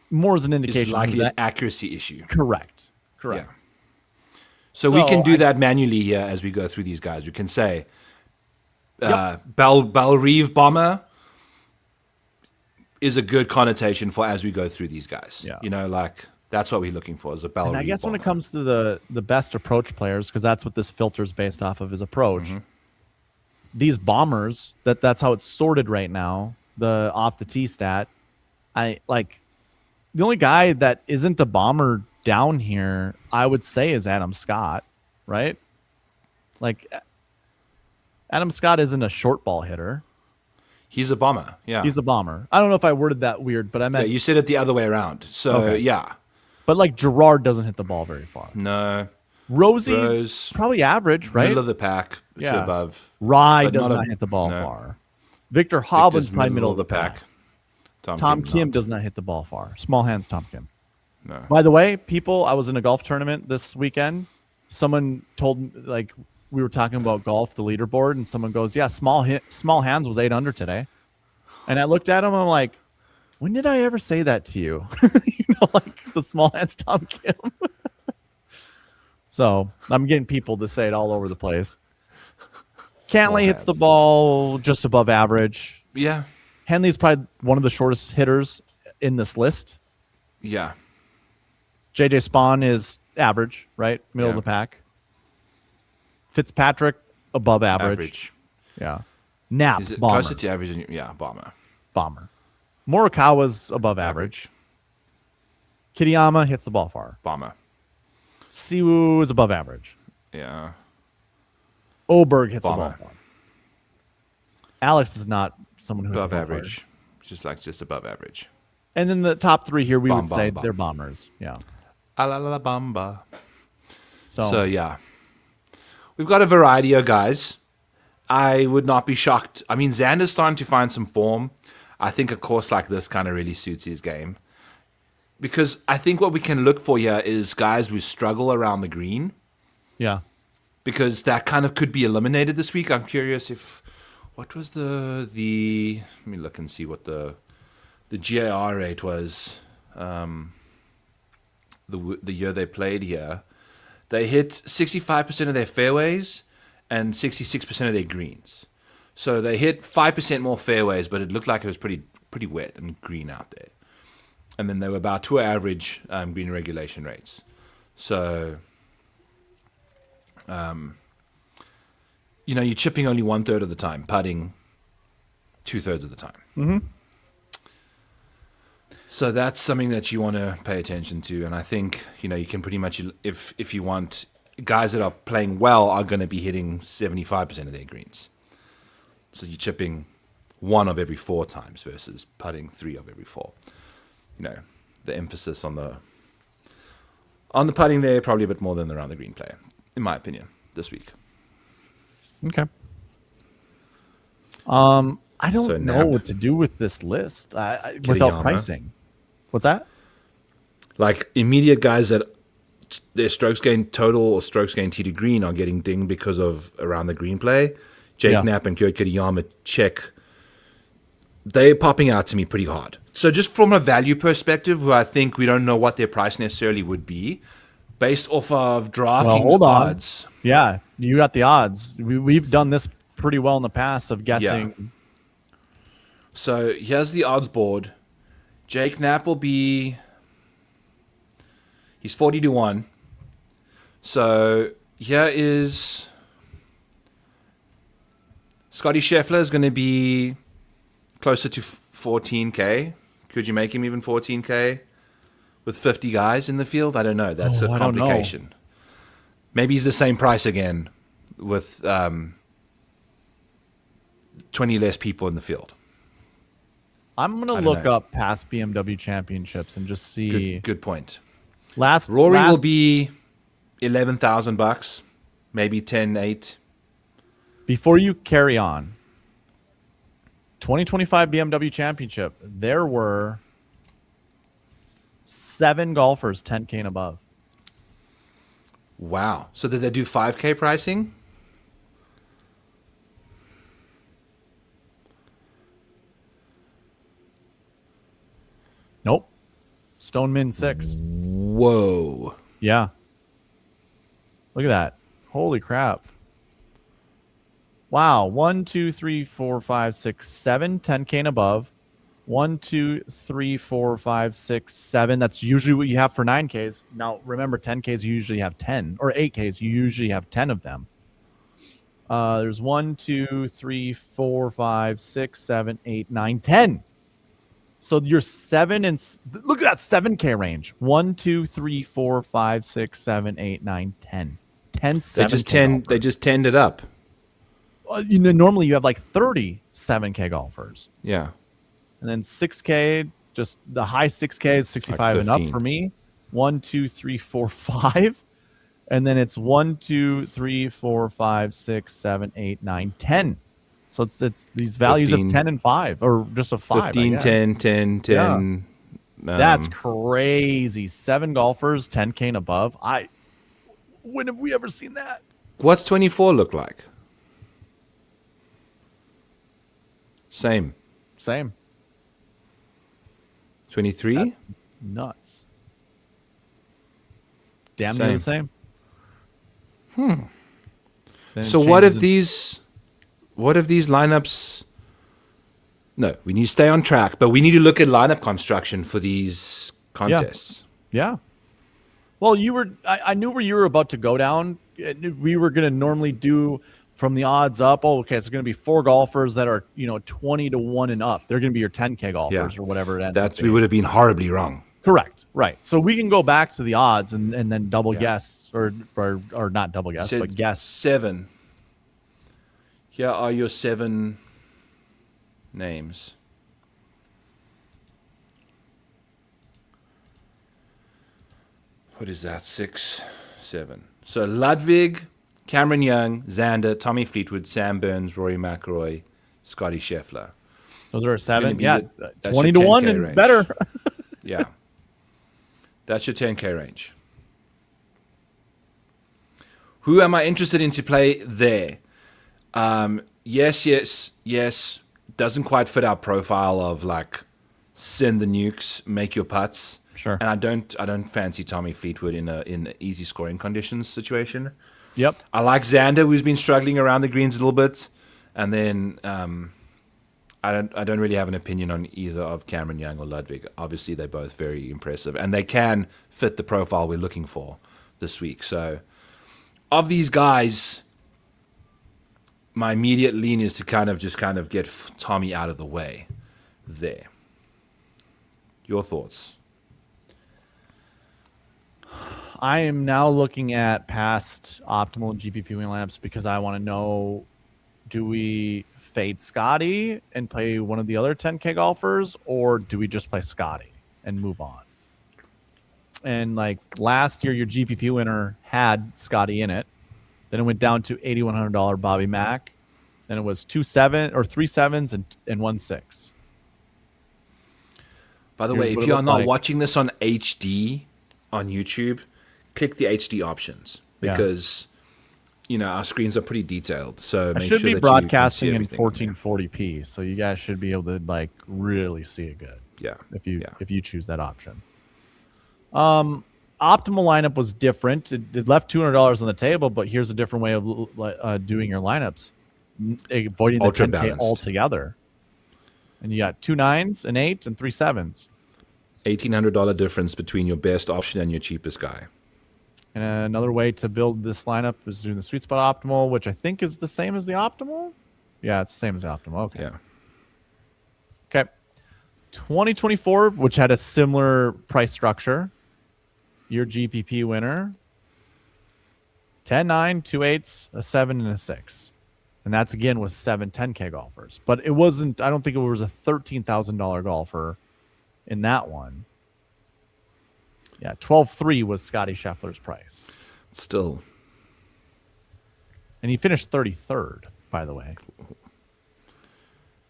more as an indication. It's likely an accuracy issue. Correct. Yeah. So we can do that manually here as we go through these guys. We can say Bell Reeve Bomber is a good connotation for as we go through these guys. Yeah. You know, like that's what we're looking for is a Bell Reeve And I guess bomber. when it comes to the best approach players, because that's what this filter is based off of, is approach. These bombers, that's how it's sorted right now, the off the tee stat. I like the only guy that isn't a bomber down here, I would say, is Adam Scott, right? Like Adam Scott isn't a short ball hitter. He's a bomber. Yeah. He's a bomber. I don't know if I worded that weird, but I meant you said it the other way around. So yeah. But like Gerard doesn't hit the ball very far. No. Rosie's probably average, right? Middle of the pack to above. Rye does not hit the ball far. Victor Hovland's probably middle of the pack. Tom Kim does not hit the ball far. Small hands, Tom Kim. No. By the way, people, I was in a golf tournament this weekend. Someone told me, like, we were talking about golf, the leaderboard, and someone goes, yeah, small hands was 8 under today. And I looked at him, I'm like, when did I ever say that to you? You know, like the small hands Tom Kim. So I'm getting people to say it all over the place. Cantlay hits the ball just above average. Yeah. Henley's probably one of the shortest hitters in this list. Yeah. JJ Spawn is average, right? Middle of the pack. Fitzpatrick, above average. Yeah. Knapp, is it bomber. closer to average? Yeah, bomber. Bomber. Morikawa's above average. Kitayama hits the ball far. Bomber. Siwoo is above average. Yeah. Oberg hits the ball far. Alex is not someone who's above average. Just above average. And then the top 3 here, we would say they're bombers. Yeah. Alabama. So yeah. We've got a variety of guys. I would not be shocked. I mean, Xander's starting to find some form. I think a course like this kind of really suits his game. Because I think what we can look for here is guys who struggle around the green. Yeah. Because that kind of could be eliminated this week. I'm curious if... What was the... Let me look and see what the GAR rate was. The year they played here. They hit 65% of their fairways and 66% of their greens. So they hit 5% more fairways, but it looked like it was pretty wet and green out there. And then they were about to average green regulation rates. So, you're chipping only 1/3 of the time, putting 2/3 of the time. Mm-hmm. So that's something that you want to pay attention to. And I think, you can pretty much, if you want, guys that are playing well are going to be hitting 75% of their greens. So you're chipping 1 of every 4 times versus putting 3 of every 4. The emphasis on the putting there, probably a bit more than around the green play, in my opinion, this week. Okay. I don't know what to do with this list without pricing. What's that? Like immediate guys that their strokes gain total or strokes gain tee to green are getting dinged because of around the green play. Jake Knapp and Kurt Kitayama check. They're popping out to me pretty hard. So just from a value perspective, who I think we don't know what their price necessarily would be, based off of DraftKings odds. Yeah, you got the odds. We've done this pretty well in the past of guessing. Yeah. So here's the odds board. Jake Knapp will be... He's 40-1. So here is... Scotty Scheffler is going to be closer to 14K. Could you make him even 14K with 50 guys in the field? I don't know. That's a complication. Maybe he's the same price again with 20 less people in the field. I'm going to look up past BMW championships and just see. Good point. Rory will be $11,000, maybe 10,800. Before you carry on, 2025 BMW Championship, there were 7 golfers 10K and above. Wow. So did they do 5K pricing? Nope. Stone Min 6. Whoa. Yeah. Look at that. Holy crap. Wow. 1, 2, 3, 4, 5, 6, 7, 10K and above. 1, 2, 3, 4, 5, 6, 7. That's usually what you have for 9Ks. Now, remember, 10Ks you usually have 10, or 8Ks you usually have 10 of them. There's 1, 2, 3, 4, 5, 6, 7, 8, 9, 10. So you're 7 and look at that 7K range. 1, 2, 3, 4, 5, 6, 7, 8, 9, 10. 10 7K. They just tend it up. Normally you have like 30 7K golfers. Yeah. And then 6K, just the high 6K is 65 like and up for me. 1, 2, 3, 4, 5. And then it's 1, 2, 3, 4, 5, 6, 7, 8, 9, 10. So it's these values 15, of 10 and 5, or just a 5. 15, 10, 10, 10. Yeah. That's crazy. 7 golfers, 10K and above. When have we ever seen that? What's 24 look like? Same. 23? That's nuts. Damn near the same. So what if these lineups? No, we need to stay on track, but we need to look at lineup construction for these contests. Yeah. Well, I knew where you were about to go down. We were going to normally do from the odds up. Oh, okay, it's going to be 4 golfers that are 20 to 1 and up. They're going to be your 10K golfers or whatever it ends up being. We would have been horribly wrong. Correct. Right. So we can go back to the odds and then double guess or not double guess, but guess 7. Here are your 7 names. What is that? 6, 7. So Ludwig, Cameron Young, Xander, Tommy Fleetwood, Sam Burns, Rory McIlroy, Scotty Scheffler. Those are 7. Yeah, 20 to 1 and range. Better. Yeah. That's your 10K range. Who am I interested in to play there? Yes. Doesn't quite fit our profile of like send the nukes, make your putts. Sure. And I don't fancy Tommy Fleetwood in easy scoring conditions situation. Yep. I like Xander, who's been struggling around the greens a little bit, and then I don't really have an opinion on either of Cameron Young or Ludwig. Obviously, they're both very impressive, and they can fit the profile we're looking for this week. So, of these guys, my immediate lean is to kind of get Tommy out of the way there. Your thoughts? I am now looking at past optimal and GPP win lineups because I want to know, do we fade Scotty and play one of the other 10K golfers, or do we just play Scotty and move on? And like last year, your GPP winner had Scotty in it. Then it went down to $8,100 Bobby Mack. Then it was 3 7s and 1 6. By the way, if you are not watching this on HD on YouTube, click the HD options because our screens are pretty detailed. So I should be broadcasting in 1440p, so you guys should be able to like really see it good. Yeah, if you choose that option. Optimal lineup was different. It left $200 on the table, but here's a different way of doing your lineups, avoiding the 10K altogether. And you got 2 9s, an 8, and 3 7s. $1,800 difference between your best option and your cheapest guy. And another way to build this lineup is doing the sweet spot optimal, which I think is the same as the optimal. Yeah, it's the same as the optimal. Okay. Yeah. Okay. 2024, which had a similar price structure. Your GPP winner. 10 9, 2 8s, a 7, and a 6. And that's again with 7 10K golfers. But it wasn't, I don't think it was a $13,000 golfer in that one. Yeah, 12.3 was Scotty Scheffler's price. Still. And he finished 33rd, by the way.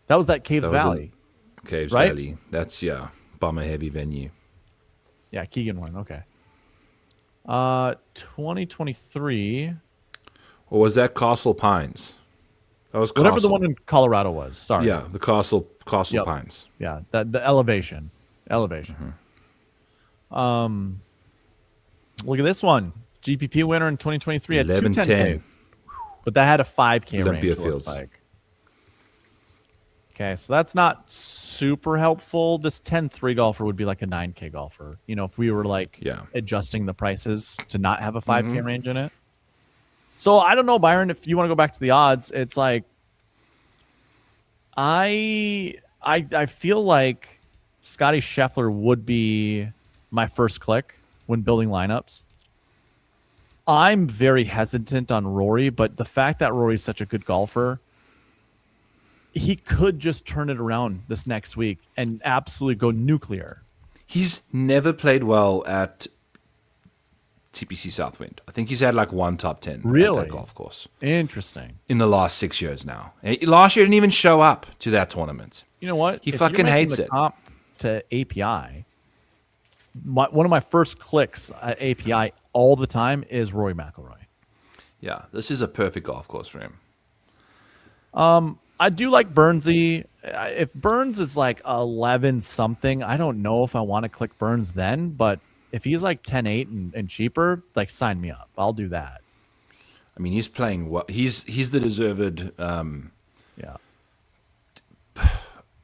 That was that Caves Valley. Caves Valley. That's, bomber heavy venue. Yeah, Keegan won. Okay. 2023. Or was that Castle Pines? That was whatever the one in Colorado was. Sorry. Yeah, the Castle Pines. Yeah, the elevation. Mm-hmm. Look at this one. GPP winner in 2023 had 11, 2 10Ks. But that had a 5K Olympia range, Fields. looks like. Okay, so that's not super helpful. This 10-3 golfer would be like a 9K golfer. You know, if we were like adjusting the prices to not have a 5K range in it. So I don't know, Byron, if you want to go back to the odds, it's like I feel like Scotty Scheffler would be my first click when building lineups. I'm very hesitant on Rory, but the fact that Rory's such a good golfer, he could just turn it around this next week and absolutely go nuclear. He's never played well at TPC Southwind. I think he's had like one top 10 at that golf course. Interesting. In the last 6 years now. Last year didn't even show up to that tournament. You know what? He fucking hates it. Comp to API, one of my first clicks at API all the time is Rory McIlroy. Yeah, this is a perfect golf course for him. I do like Burnsy. If Burns is like 11 something, I don't know if I want to click Burns then, but if he's like 10-8 and cheaper, like sign me up. I'll do that. I mean, he's playing well. He's the deserved. Yeah.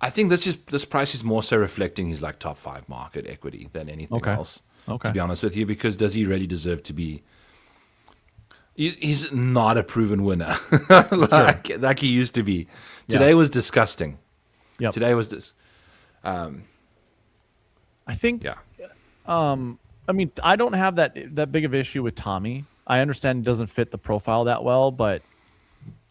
I think this price is more so reflecting his like top 5 market equity than anything else. Okay. To be honest with you, because does he really deserve to be? He's not a proven winner like he used to be. Today was disgusting. Yeah. Today was this. I think. Yeah. I mean, I don't have that big of an issue with Tommy. I understand he doesn't fit the profile that well, but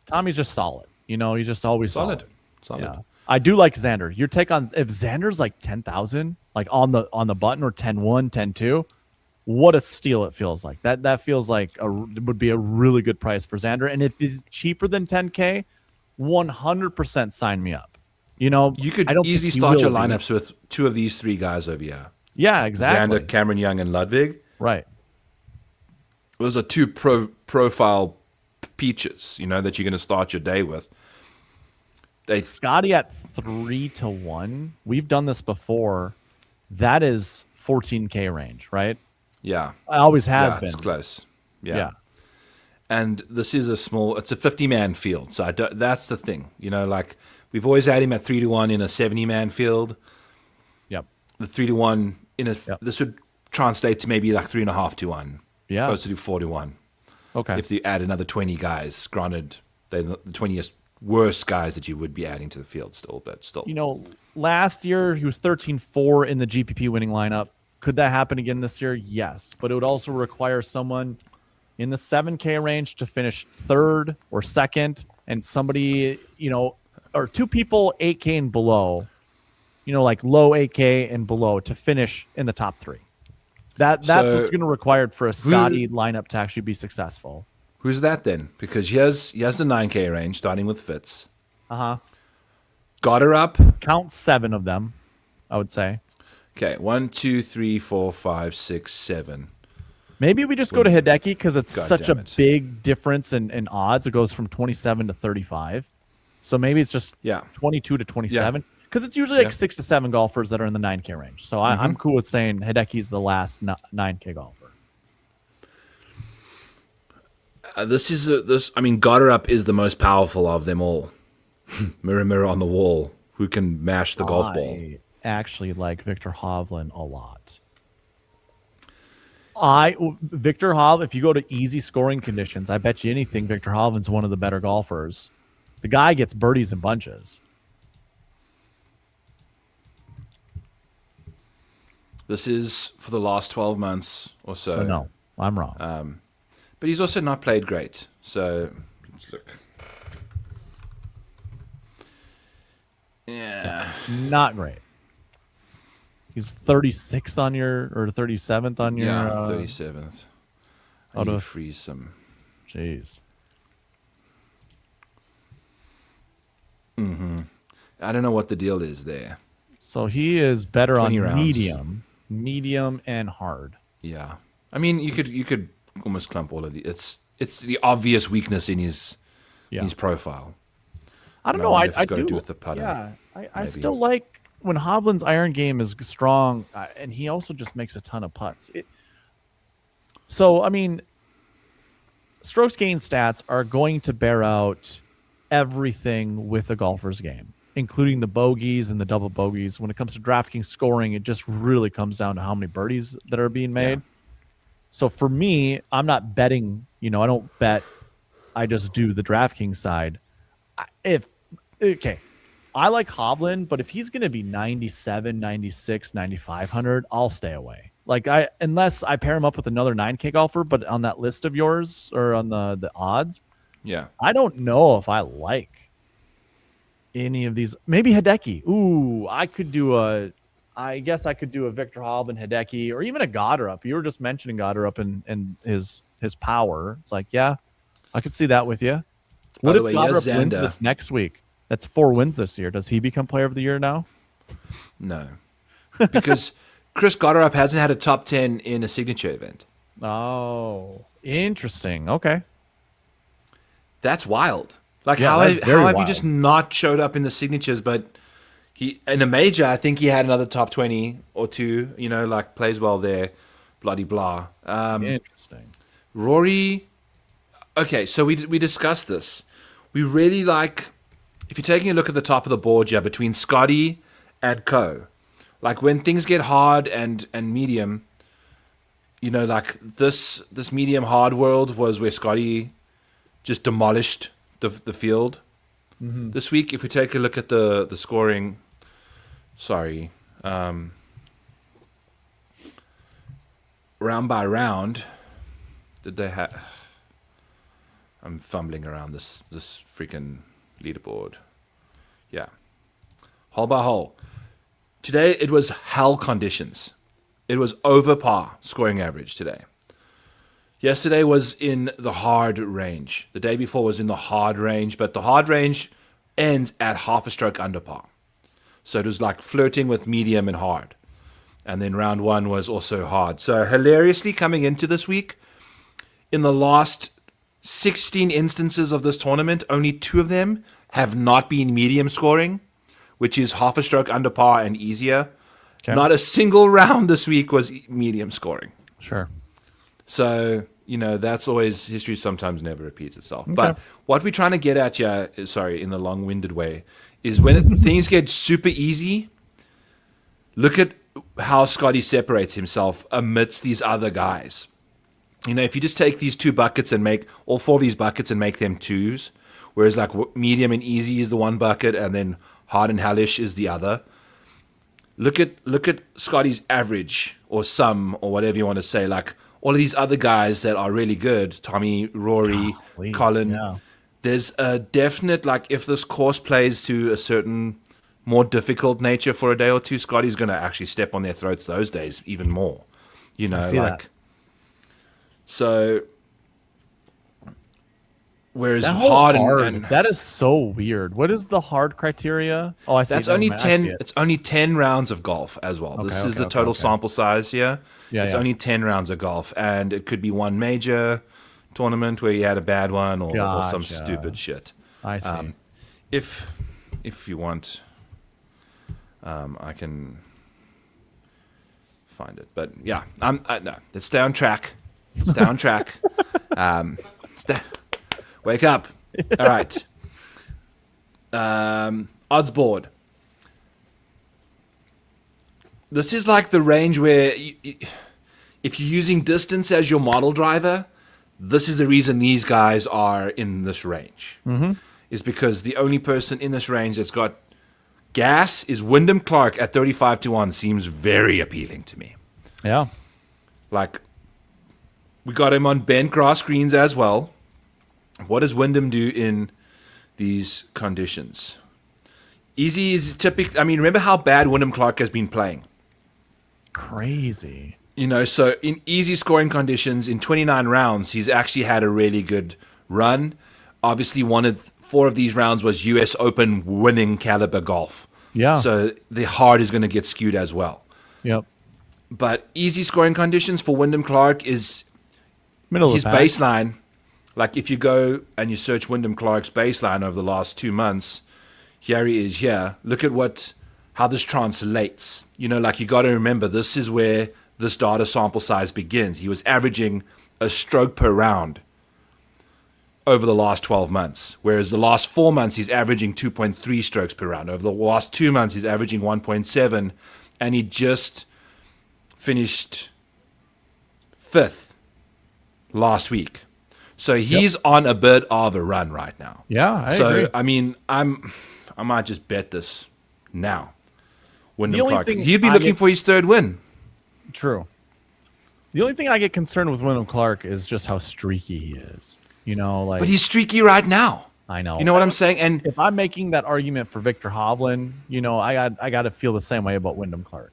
Tommy's just solid. You know, he's just always solid. Yeah. I do like Xander. Your take on if Xander's like 10,000, like on the button, or 10-1, 10-2, what a steal it feels like. That feels like would be a really good price for Xander. And if he's cheaper than 10K, 100% sign me up. You know, you could easily start your lineups with 2 of these 3 guys over here. Yeah, exactly. Xander, Cameron Young, and Ludwig. Right. Those are 2 profile peaches, you know, that you're going to start your day with. Scotty at 3-1. We've done this before. That is 14K range, right? Yeah. It always has been. It's close. Yeah. And this is it's a 50-man field. So that's the thing. You know, like we've always had him at 3-1 in a 70-man field. Yep. The 3-1 this would translate to maybe like 3.5-1. Yeah. Supposed to do 4-1. Okay. If you add another 20 guys, granted, they're the 20th worst guys that you would be adding to the field still, but still. You know, last year he was 13-4 in the GPP winning lineup. Could that happen again this year? Yes, but it would also require someone in the 7K range to finish 3rd or 2nd, and somebody, you know, or 2 people 8K and below, you know, like low 8K and below to finish in the top 3. That's what's going to require for a Scotty lineup to actually be successful. Who's that then? Because he has the 9K range, starting with Fitz. Got her up. Count 7 of them, I would say. Okay, 1, 2, 3, 4, 5, 6, 7. Maybe we just go to Hideki because it's such a big difference in odds. It goes from 27 to 35. So maybe it's just 22 to 27. Because it's usually like 6 to 7 golfers that are in the 9K range. So I'm cool with saying Hideki's the last 9K golfer. I mean, Gotterup is the most powerful of them all. Mirror, mirror on the wall. Who can mash the golf ball? I actually like Victor Hovland a lot. Victor Hovland, if you go to easy scoring conditions, I bet you anything Victor Hovland's one of the better golfers. The guy gets birdies in bunches. This is for the last 12 months or so. So no, I'm wrong. But he's also not played great. So let's look. Yeah. Not great. He's 36 on your, or 37th on your. Yeah, 37th. I need to freeze some. Jeez. I don't know what the deal is there. So he is better on rounds. medium, and hard. Yeah. I mean, you could almost clump all of the. It's the obvious weakness in his profile. I don't know. I got to do do with the putter. Yeah, I still like when Hovland's iron game is strong, and he also just makes a ton of putts. So I mean, strokes gain stats are going to bear out everything with a golfer's game, including the bogeys and the double bogeys. When it comes to DraftKings scoring, it just really comes down to how many birdies that are being made. Yeah. So for me, I'm not betting, I don't bet. I just do the DraftKings side. I like Hovland, but if he's going to be 97, 96, 9,500, I'll stay away. Unless I pair him up with another 9K golfer, but on that list of yours or on the odds, I don't know if I like any of these. Maybe Hideki. Ooh, I guess I could do a Victor Hovland, Hideki, or even a Goddard. You were just mentioning Goddard and his power. It's like, yeah, I could see that with you. What if Goddard wins this next week? That's 4 wins this year. Does he become player of the year now? No, because Chris Goddard hasn't had a top 10 in a signature event. Oh, interesting. Okay. That's wild. How have you just not showed up in the signatures? But in a major, I think he had another top 20 or 2. Plays well there. Bloody blah. Interesting. Rory. Okay, so we discussed this. We really like. If you're taking a look at the top of the board, between Scotty and Co. When things get hard and medium, this medium hard world was where Scotty just demolished the field. Mm-hmm. This week, if we take a look at the scoring, round by round, did they have? I'm fumbling around this freaking leaderboard. Yeah, hole by hole. Today it was hell conditions. It was over par scoring average today. Yesterday was in the hard range. The day before was in the hard range, but the hard range ends at half a stroke under par. So it was flirting with medium and hard. And then round 1 was also hard. So hilariously, coming into this week, in the last 16 instances of this tournament, only 2 of them have not been medium scoring, which is half a stroke under par and easier. Okay. Not a single round this week was medium scoring. Sure. So, that's always history sometimes never repeats itself. Okay. But what we're trying to get at here, in the long-winded way, is when things get super easy, look at how Scotty separates himself amidst these other guys. If you just take these 2 buckets and make all 4 of these buckets and make them 2s, whereas medium and easy is the one bucket and then hard and hellish is the other. Look at Scotty's average or sum or whatever you want to say. All of these other guys that are really good, Tommy, Rory, Colin. Yeah. There's a definite, if this course plays to a certain more difficult nature for a day or 2, Scotty's going to actually step on their throats those days even more. I see that. So, whereas that hard and that is so weird. What is the hard criteria? Oh, I see. That's only 10. It's only 10 rounds of golf as well. Okay, this is the total sample size here. Yeah, it's only 10 rounds of golf, and it could be one major tournament where you had a bad one or some stupid shit. I see. If you want, I can find it. But yeah, no. Let's stay on track. Stay on track. Wake up. All right. Odds board. This is the range where if you're using distance as your model driver, this is the reason these guys are in this range. Mm-hmm. Is because the only person in this range that's got gas is Wyndham Clark at 35-1 seems very appealing to me. Yeah. We got him on bent grass greens as well. What does Wyndham do in these conditions? Easy is typically... remember how bad Wyndham Clark has been playing? Crazy. So in easy scoring conditions, in 29 rounds, he's actually had a really good run. Obviously, 4 of these rounds was U.S. Open winning caliber golf. Yeah. So the hard is going to get skewed as well. Yep. But easy scoring conditions for Wyndham Clark is his baseline. If you go and you search Wyndham Clark's baseline over the last 2 months, here he is here. Look at what how this translates. You know, like you got to remember, this is where this data sample size begins. He was averaging a stroke per round over the last 12 months, whereas the last 4 months he's averaging 2.3 strokes per round. Over the last 2 months he's averaging 1.7, and he just finished 5th last week. So he's on a bit of a run right now. Yeah, I agree. I mean, I might just bet this now. Wyndham Clark. He'd be looking for his 3rd win. True. The only thing I get concerned with Wyndham Clark is just how streaky he is. You know, like, but he's streaky right now. I know. You know what I'm saying? And if I'm making that argument for Victor Hovland, you know, I got to feel the same way about Wyndham Clark.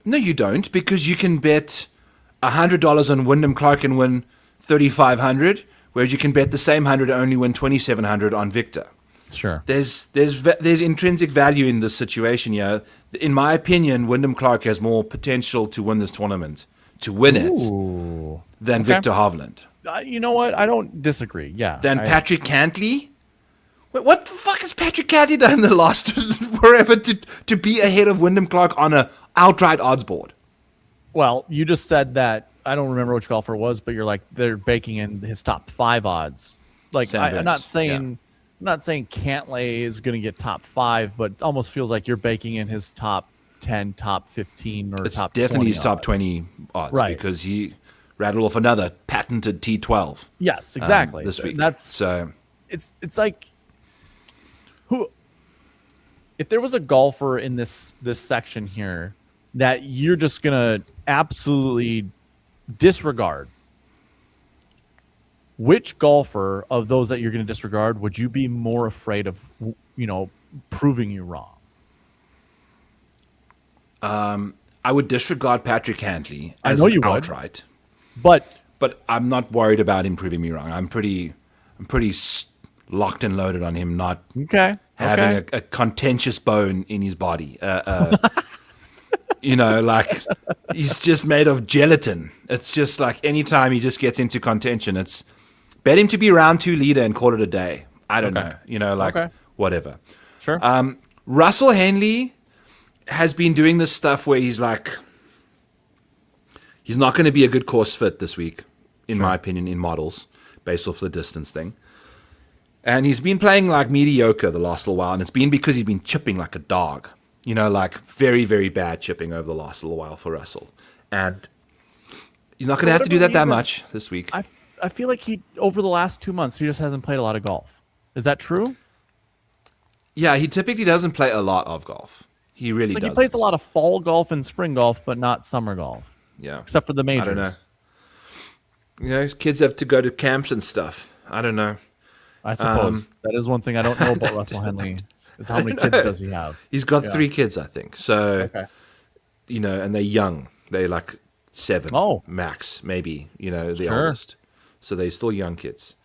No, you don't, because you can bet $100 on Wyndham Clark and win 3,500, whereas you can bet the same 100 and only win 2,700 on Victor. Sure. There's intrinsic value in this situation here. In my opinion, Wyndham Clark has more potential to win this tournament, to win it, than Victor Hovland. You know what? I don't disagree. Yeah. Than Patrick Cantley. What the fuck has Patrick Cantley done in the last forever to be ahead of Wyndham Clark on a outright odds board? Well, you just said that. I don't remember which golfer it was, but you're like, they're baking in his top 5 odds. Like, I'm not saying Cantlay is going to get top 5, but almost feels like you're baking in his top 10, top 15, or it's top 20 definitely his top odds. 20 odds, right? Because he rattled off another patented T12. Yes, exactly. This week. That's so. It's like, who? If there was a golfer in this section here that you're just gonna absolutely disregard, which golfer of those that you're going to disregard would you be more afraid of, you know, proving you wrong? I would disregard Patrick Cantley as I know you would. outright, but I'm not worried about him proving me wrong. I'm pretty locked and loaded on him not having a contentious bone in his body. You know, like he's just made of gelatin. It's just like anytime he just gets into contention, it's bet him to be round 2 leader and call it a day. I don't know. You know, like whatever. Sure. Russell Henley has been doing this stuff where he's like, he's not going to be a good course fit this week, in my opinion, in models, based off the distance thing. And he's been playing like mediocre the last little while, and it's been because he's been chipping like a dog. You know, like very, very bad chipping over the last little while for Russell. And he's not going to have to do that much this week. I feel like over the last 2 months, he just hasn't played a lot of golf. Is that true? Yeah, he typically doesn't play a lot of golf. He really doesn't. He plays a lot of fall golf and spring golf, but not summer golf. Yeah. Except for the majors. I don't know. You know, his kids have to go to camps and stuff. I don't know. I suppose. That is one thing I don't know about Russell Henley. Is how many kids does he have? He's got 3 kids, I think. So, you know, and they're young. They're like 7 max, maybe, you know, the oldest. So they're still young kids.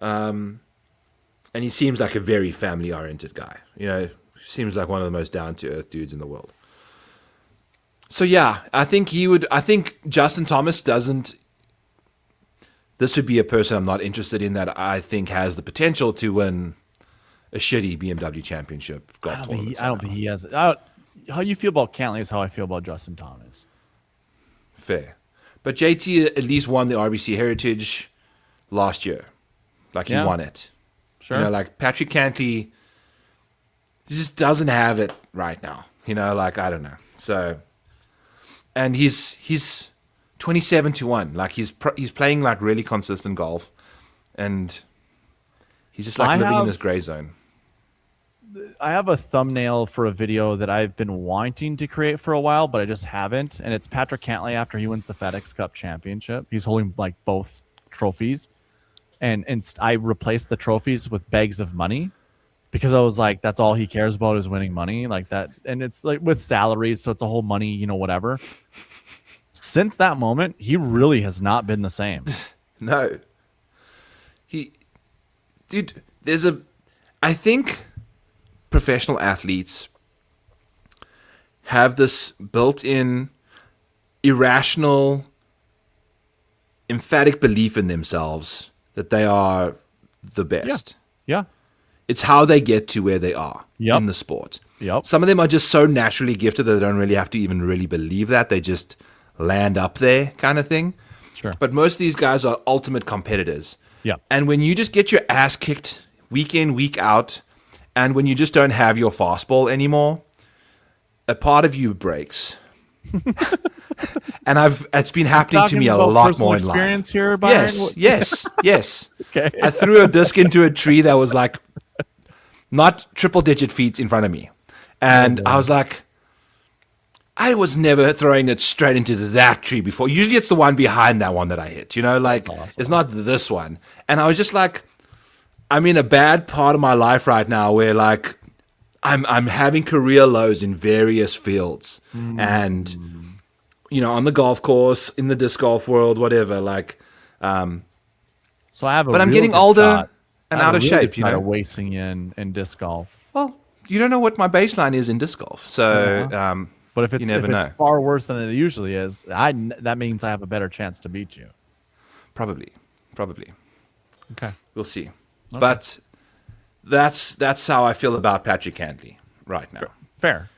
And he seems like a very family-oriented guy. You know, seems like one of the most down-to-earth dudes in the world. So, yeah, I think Justin Thomas doesn't... This would be a person I'm not interested in that I think has the potential to win a shitty BMW Championship golf tournament. I don't think he has. How you feel about Cantley is how I feel about Justin Thomas. Fair. But JT at least won the RBC Heritage last year. Like, he won it. Sure. You know, like, Patrick Cantley just doesn't have it right now. You know, like, I don't know. So, and he's 27-1. Like, he's playing, like, really consistent golf. And he's just, like, living in this gray zone. I have a thumbnail for a video that I've been wanting to create for a while, but I just haven't. And it's Patrick Cantley after he wins the FedEx Cup Championship. He's holding like both trophies, and I replaced the trophies with bags of money because I was like, that's all he cares about is winning money like that. And it's like with salaries, so it's a whole money, you know, whatever. Since that moment, he really has not been the same. No, dude, I think professional athletes have this built-in irrational, emphatic belief in themselves that they are the best. Yeah. It's how they get to where they are in the sport. Yep. Some of them are just so naturally gifted that they don't really have to even really believe that. They just land up there kind of thing. Sure. But most of these guys are ultimate competitors. Yeah. And when you just get your ass kicked week in, week out, and when you just don't have your fastball anymore, a part of you breaks. And it's been happening to me a lot more in life. Experience here, Byron? Yes. Okay. I threw a disc into a tree that was like not triple digit feet in front of me. And I was like, I was never throwing it straight into that tree before. Usually it's the one behind that one that I hit, like awesome. It's not this one. And I was just like, I'm in a bad part of my life right now where like I'm having career lows in various fields and on the golf course, in the disc golf world, whatever. Like, so I have but I'm getting older and out of shape. Wasting in disc golf. Well, you don't know what my baseline is in disc golf, so but if it's, you never know. It's far worse than it usually is, that means I have a better chance to beat you. Probably. Okay, we'll see. Okay. But that's how I feel about Patrick Cantlay right now. Fair.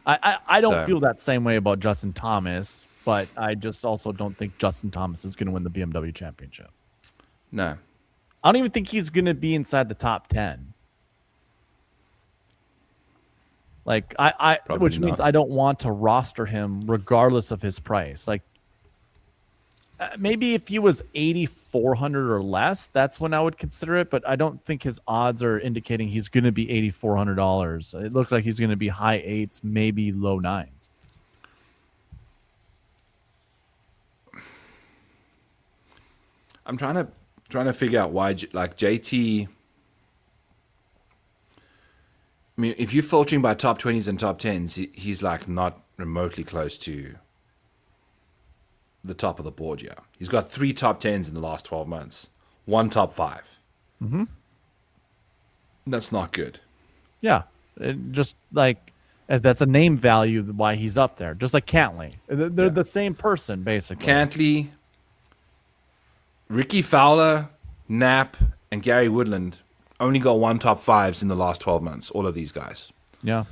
I don't feel that same way about Justin Thomas, but I just also don't think Justin Thomas is going to win the BMW championship. No. I don't even think he's going to be inside the top 10. Like which means I don't want to roster him regardless of his price. Like maybe if he was 8,400 or less, that's when I would consider it. But I don't think his odds are indicating he's going to be $8,400. It looks like he's going to be high 8s, maybe low 9s. I'm trying to figure out why, like JT. I mean, if you're filtering by top 20s and top 10s, he's like not remotely close to the top of the board. Yeah, he's got 3 top 10s in the last 12 months, 1 top 5. Mm-hmm. That's not good. Yeah, just like that's a name value why he's up there. Just like Cantlay, they're the same person basically. Cantlay, Ricky Fowler, Knapp, and Gary Woodland only got 1 top 5s in the last 12 months. All of these guys. Yeah.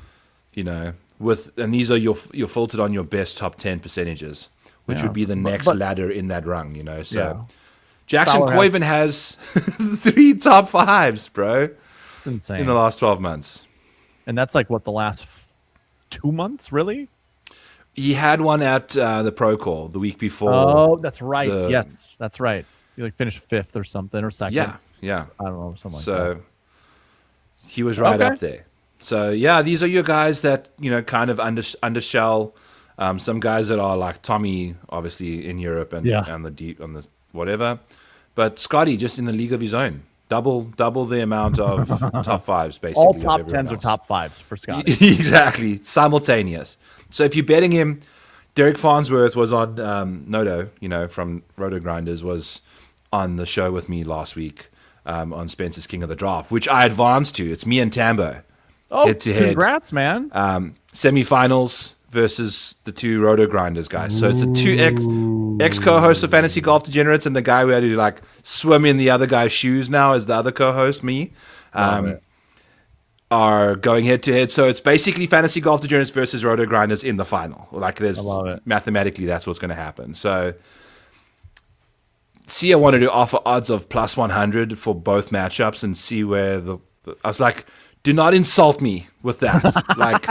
And these are you're filtered on your best top 10 percentages, which would be the next ladder in that rung. So Jackson Coyven has 3 top 5s, bro. It's insane in the last 12 months. And that's like what, the last 2 months, really? He had one at the Pro Call the week before. Oh, that's right. Yes, that's right. He like finished 5th or something or 2nd. Yeah. I don't know, something like that. So he was right up there. So yeah, these are your guys that kind of undershell. Some guys that are like Tommy, obviously in Europe and the deep on the whatever, but Scotty just in the league of his own. Double the amount of top 5s basically. All top 10s are top 5s for Scotty. Exactly, simultaneous. So if you're betting him, Derek Farnsworth was on Noto, from Roto Grinders, was on the show with me last week on Spencer's King of the Draft, which I advanced to. It's me and Tambo. Oh, head-to-head. Congrats, man. Semifinals versus the 2 Roto Grinders guys. So it's the 2 ex-co-hosts of Fantasy Golf Degenerates and the guy who had to like swim in the other guy's shoes now as the other co-host, me, are going head-to-head. So it's basically Fantasy Golf Degenerates versus Roto Grinders in the final. Like mathematically, that's what's going to happen. So I wanted to offer odds of plus 100 for both matchups and see where I was like, do not insult me with that. Like,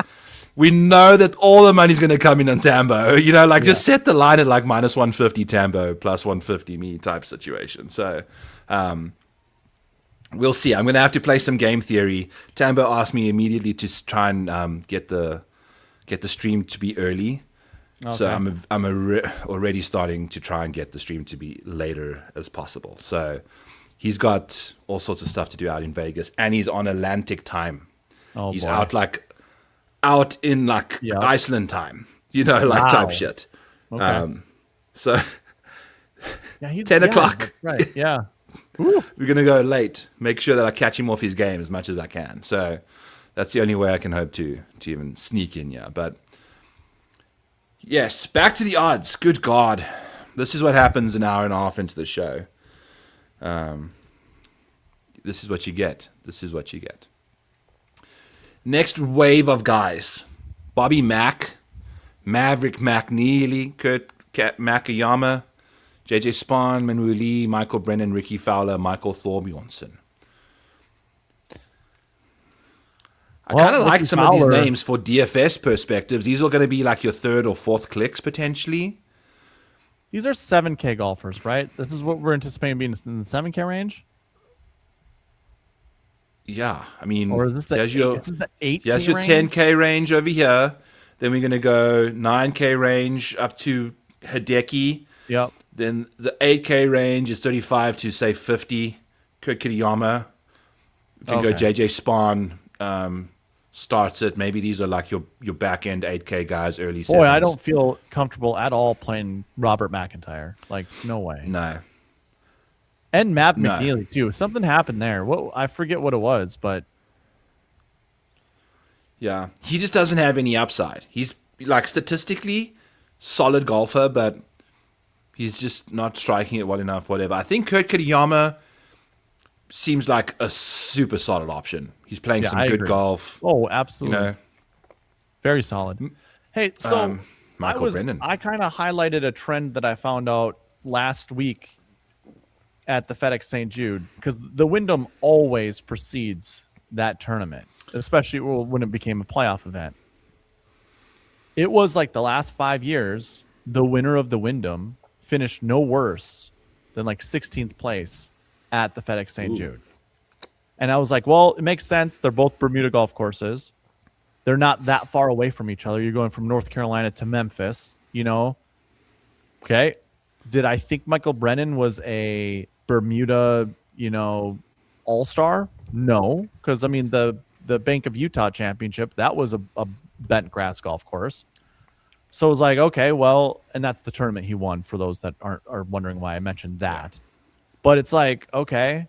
we know that all the money's going to come in on Tambo. Just set the line at like minus 150 Tambo, plus 150 me type situation. So we'll see. I'm going to have to play some game theory. Tambo asked me immediately to try and get the stream to be early. Okay. So I'm already starting to try and get the stream to be later as possible. So he's got all sorts of stuff to do out in Vegas, and he's on Atlantic time. Oh, he's out in Iceland time, type shit. Okay. So 10 o'clock. That's right. Yeah. We're gonna go late. Make sure that I catch him off his game as much as I can. So that's the only way I can hope to even sneak in. Yeah, but. Yes, back to the odds. Good God. This is what happens an hour and a half into the show. This is what you get. Next wave of guys: Bobby Mack, Maverick McNeely, Kurt Makayama, JJ Spahn, Minwoo Lee, Michael Brennan, Ricky Fowler, Michael Thorbjornsson. I kind of like some of these names for DFS perspectives. These are going to be like your third or fourth clicks potentially. These are 7K golfers, right? This is what we're anticipating being in the 7K range. Yeah, I mean, or is this the 8K Here's your 10K range over here. Then we're going to go 9K range up to Hideki. Yep. Then the 8K range is 35 to say 50. Kurt Kitayama. You can go JJ Spahn. Starts it. Maybe these are like your back end 8K guys, early 7s. Boy, I don't feel comfortable at all playing Robert McIntyre. Like, no way. No. And Matt McNeely too. Something happened there. I forget what it was, but yeah, he just doesn't have any upside. He's like statistically solid golfer, but he's just not striking it well enough. Whatever. I think Kurt Kitayama seems like a super solid option. He's playing some good golf. Oh, absolutely. Very solid. Hey, so I kind of highlighted a trend that I found out last week at the FedEx St. Jude, because the Wyndham always precedes that tournament, especially when it became a playoff event. It was like the last 5 years, the winner of the Wyndham finished no worse than like 16th place at the FedEx St. Jude. And I was like, well, it makes sense. They're both Bermuda golf courses. They're not that far away from each other. You're going from North Carolina to Memphis, Okay. Did I think Michael Brennan was a Bermuda, all-star? No. Because, I mean, the Bank of Utah Championship, that was a bent grass golf course. So it was like, okay, well, and that's the tournament he won, for those that are wondering why I mentioned that. But it's like, okay,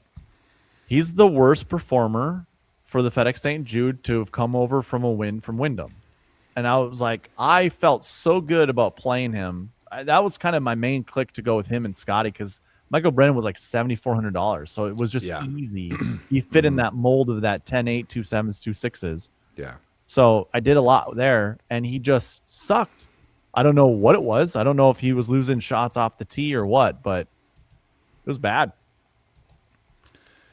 he's the worst performer for the FedEx St. Jude to have come over from a win from Wyndham. And I was like, I felt so good about playing him. That was kind of my main click to go with him and Scotty, because Michael Brennan was like $7,400. So it was just easy. He fit in that mold of that 10-8, 2-7s, 2-6s. Yeah. So I did a lot there, and he just sucked. I don't know what it was. I don't know if he was losing shots off the tee or what, but it was bad.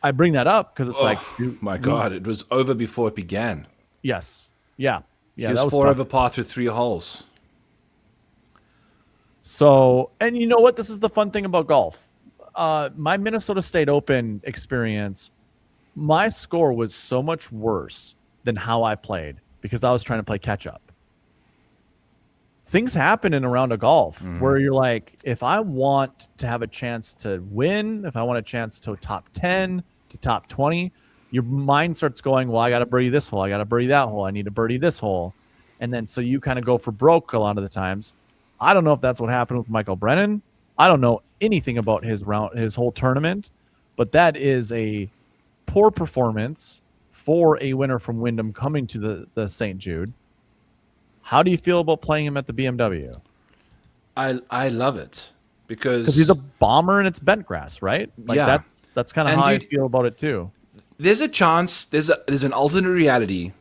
I bring that up because it's my God, it was over before it began. Yes. Yeah. He was 4 over par through 3 holes. So, and you know what? This is the fun thing about golf. My Minnesota State Open experience, my score was so much worse than how I played because I was trying to play catch up. Things happen in a round of golf where you're like, if I want to have a chance to win, if I want a chance to top 10, to top 20, your mind starts going, well, I got to birdie this hole. I got to birdie that hole. I need to birdie this hole. And then so you kind of go for broke a lot of the times. I don't know if that's what happened with Michael Brennan. I don't know anything about his whole tournament, but that is a poor performance for a winner from Wyndham coming to the St. Jude. How do you feel about playing him at the BMW? I love it because he's a bomber and it's bent grass, right? Like that's kind of how I feel about it too. There's a chance. There's an alternate reality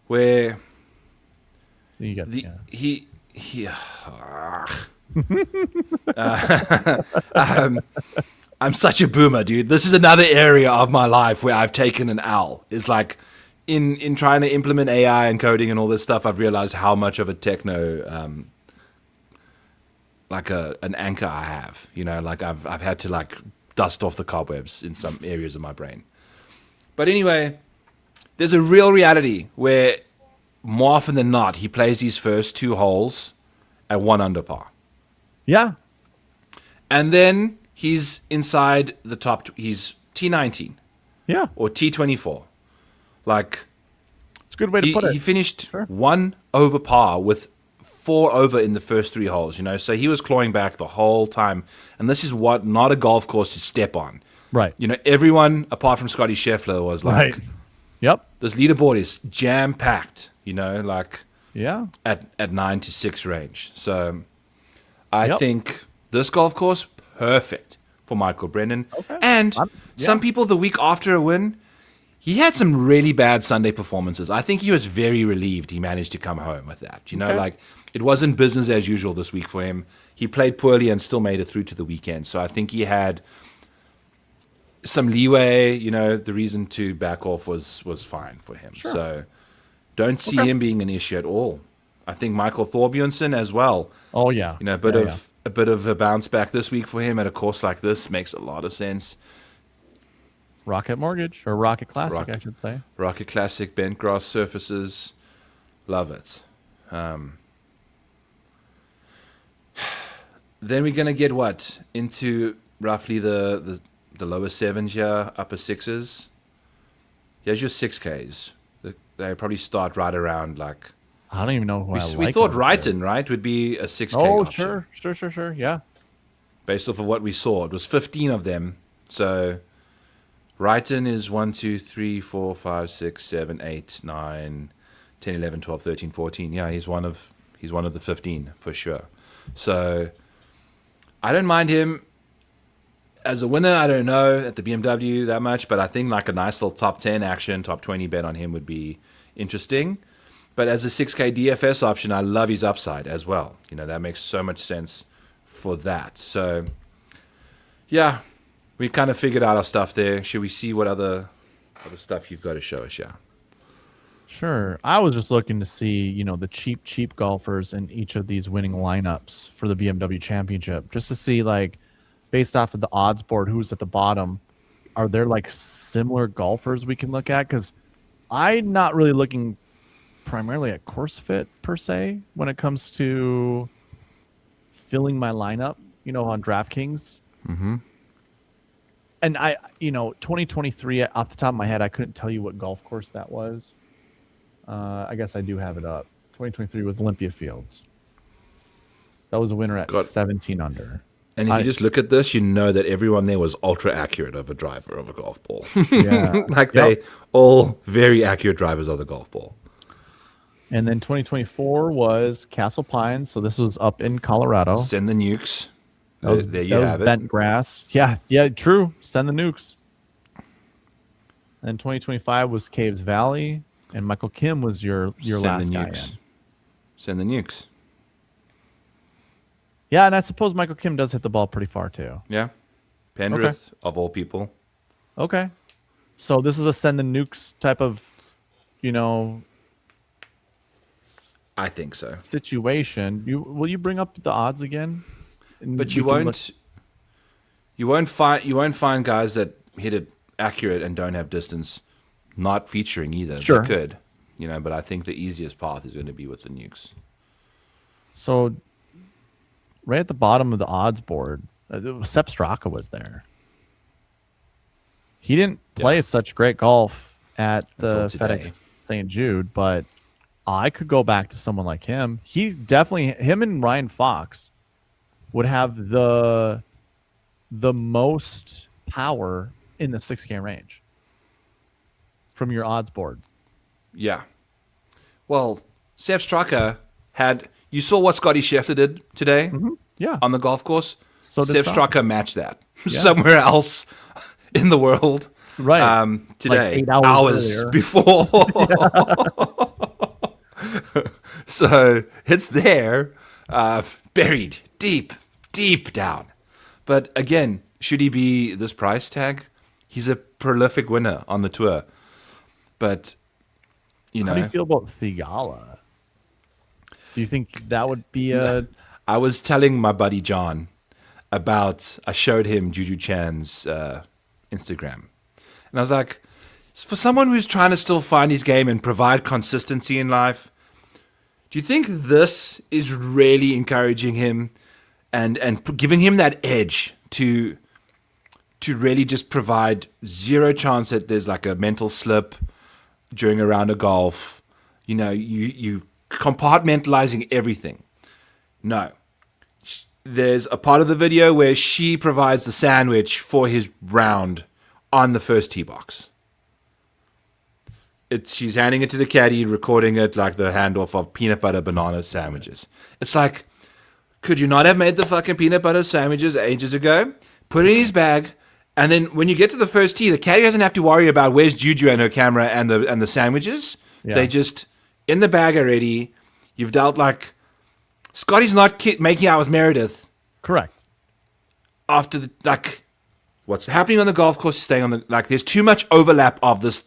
where I'm such a boomer, dude. This is another area of my life where I've taken an L. It's like in trying to implement AI and coding and all this stuff, I've realized how much of a techno like an anchor I have. Like I've had to like dust off the cobwebs in some areas of my brain. But anyway, there's a real reality where more often than not, he plays these first 2 holes at 1 under par. Yeah. And then he's inside the top. He's T19. Yeah. Or T24. Like, it's a good way to put it. He finished 1 over par with 4 over in the first 3 holes, So he was clawing back the whole time. And this is not a golf course to step on. Right. Everyone, apart from Scotty Scheffler, was like, yep. This leaderboard is jam-packed, like at 9 to 6 range. So I think this golf course, perfect for Michael Brennan. Okay. And some people the week after a win, He had some really bad Sunday performances. I think he was very relieved he managed to come home with that. Like it wasn't business as usual this week for him. He played poorly and still made it through to the weekend. So I think he had some leeway. The reason to back off was fine for him. Sure. So don't see him being an issue at all. I think Michael Thorbjornsen as well. Oh yeah. A bit of a bounce back this week for him at a course like this makes a lot of sense. Rocket Mortgage or Rocket Classic, I should say. Rocket Classic, bent grass surfaces, love it. Then we're gonna get into roughly the lower sevens here, upper sixes. Here's your 6Ks. They probably start right around like. I don't even know who we thought Wrighton, right, would be a 6K. Oh, option. Sure. Yeah. Based off of what we saw, it was 15 of them. So. Wrighton is 1, 2, 3, 4, 5, 6, 7, 8, 9, 10, 11, 12, 13, 14. Yeah, he's one of the 15 for sure. So I don't mind him as a winner. I don't know at the BMW that much, but I think like a nice little top 10 action, top 20 bet on him would be interesting. But as a 6K DFS option, I love his upside as well. That makes so much sense for that. So yeah. We kind of figured out our stuff there. Should we see what other stuff you've got to show us? Yeah. Sure. I was just looking to see, the cheap golfers in each of these winning lineups for the BMW Championship, just to see, like, based off of the odds board, who's at the bottom. Are there like similar golfers we can look at? Because I'm not really looking primarily at course fit per se when it comes to filling my lineup, on DraftKings. Mm-hmm. And 2023 off the top of my head, I couldn't tell you what golf course that was. I guess I do have it up. 2023 was Olympia Fields. That was a winner at 17 under. And if you just look at this, you know that everyone there was ultra accurate of a driver of a golf ball. Yeah. They all very accurate drivers of the golf ball. And then 2024 was Castle Pines. So this was up in Colorado. Send the nukes. There you have it. Bent grass. Yeah, true. Send the nukes. And 2025 was Caves Valley, and Michael Kim was your last guy in. Send the nukes. Yeah, and I suppose Michael Kim does hit the ball pretty far too. Yeah. Penrith, of all people. Okay. So this is a send the nukes type of, I think so. Situation. Will you bring up the odds again? But you won't find guys that hit it accurate and don't have distance not featuring either. Sure. They could, but I think the easiest path is going to be with the nukes. So right at the bottom of the odds board, Sepp Straka was there. He didn't play such great golf at the FedEx St. Jude, but I could go back to someone like him. Him and Ryan Fox would have the most power in the 6K range from your odds board. Yeah. Well, Sepp Straka you saw what Scotty Scheffler did today? Mm-hmm. Yeah. On the golf course? So Sepp Straka matched that somewhere else in the world. Right. Today. Like 8 hours before. So it's there, buried deep down. But again, should he be this price tag? He's a prolific winner on the tour. But, How do you feel about Thigala? Do you think that would be a... I was telling my buddy John I showed him Juju Chan's Instagram. And I was like, for someone who's trying to still find his game and provide consistency in life, do you think this is really encouraging him and giving him that edge to really just provide zero chance that there's like a mental slip during a round of golf? You compartmentalizing everything. No. There's a part of the video where she provides the sandwich for his round on the first tee box. She's handing it to the caddy, recording it like the handoff of peanut butter banana sandwiches. It's like, could you not have made the fucking peanut butter sandwiches ages ago? Put it in his bag And then when you get to the first tee, the caddy doesn't have to worry about where's Juju and her camera and the sandwiches. Yeah. They just in the bag already. You've dealt like Scotty's not making out with Meredith. Correct. After what's happening on the golf course is staying on the there's too much overlap of this,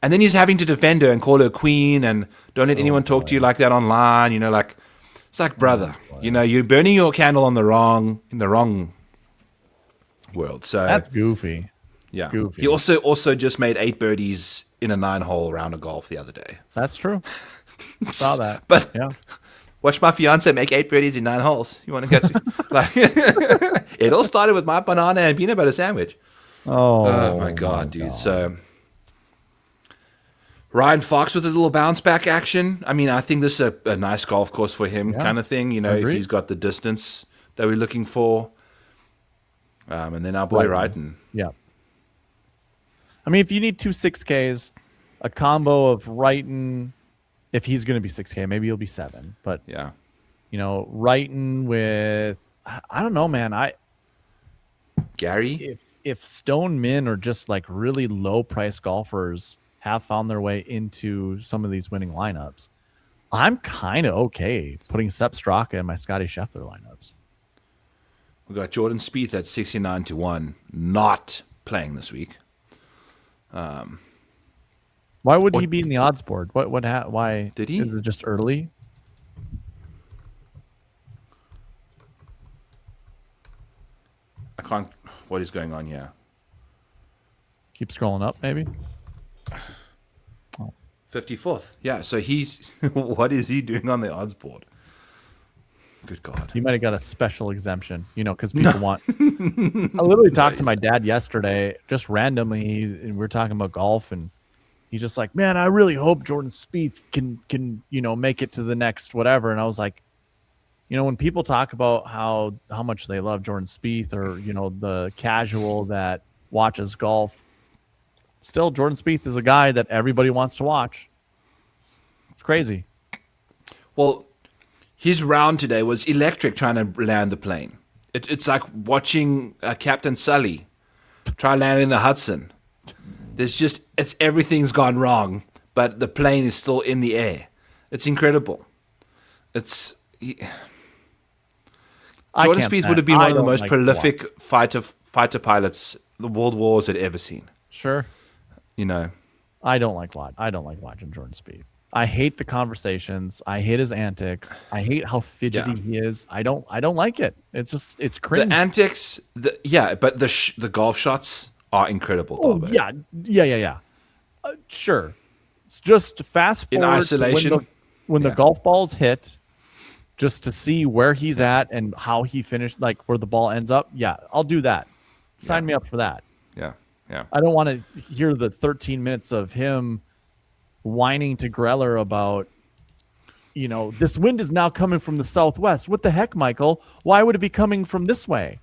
and then he's having to defend her and call her queen and don't let anyone talk to you like that online. It's like brother, you're burning your candle in the wrong world. So that's goofy. Yeah. Goofy. He also just made 8 birdies in a 9-hole round of golf the other day. That's true. Saw that. But yeah. Watch my fiance make 8 birdies in 9 holes. You want to go through? It all started with my banana and peanut butter sandwich. Oh my god, dude. So Ryan Fox with a little bounce back action. I mean, I think this is a nice golf course for him, kind of thing. If he's got the distance that we're looking for. And then our boy Wrighton. Yeah. I mean, if you need 2 6Ks, a combo of Wrighton, if he's going to be 6K, maybe he'll be 7. But yeah, Wrighton with I don't know, man. Gary. If Stone Min or just like really low price golfers have found their way into some of these winning lineups, I'm kind of okay putting Sepp Straka in my Scotty Scheffler lineups. We got Jordan Spieth at 69-1, not playing this week. Why would he be in the odds board? Why did he? Is it just early? I can't. What is going on here? Keep scrolling up, maybe. 54th. Yeah. So he's. What is he doing on the odds board? Good God. He might have got a special exemption, because people want. I literally talked to my dad yesterday, just randomly, and we were talking about golf, and he's just like, man, I really hope Jordan Spieth can make it to the next whatever. And I was like, when people talk about how much they love Jordan Spieth, or the casual that watches golf, still Jordan Spieth is a guy that everybody wants to watch. It's crazy. Well, his round today was electric trying to land the plane. It's like watching Captain Sully try landing in the Hudson. Everything's gone wrong, but the plane is still in the air. It's incredible. Jordan Spieth would have been one of the most prolific fighter pilots the world wars had ever seen. Sure. I don't like watching Jordan Spieth. I hate the conversations. I hate his antics. I hate how fidgety he is. I don't like it. It's cringe. The antics, but the golf shots are incredible. Oh, yeah. Sure. It's just fast forward in isolation when the golf balls hit, just to see where he's at and how he finished, like where the ball ends up. Yeah, I'll do that. Sign me up for that. Yeah. I don't want to hear the 13 minutes of him whining to Greller about, this wind is now coming from the southwest. What the heck, Michael? Why would it be coming from this way?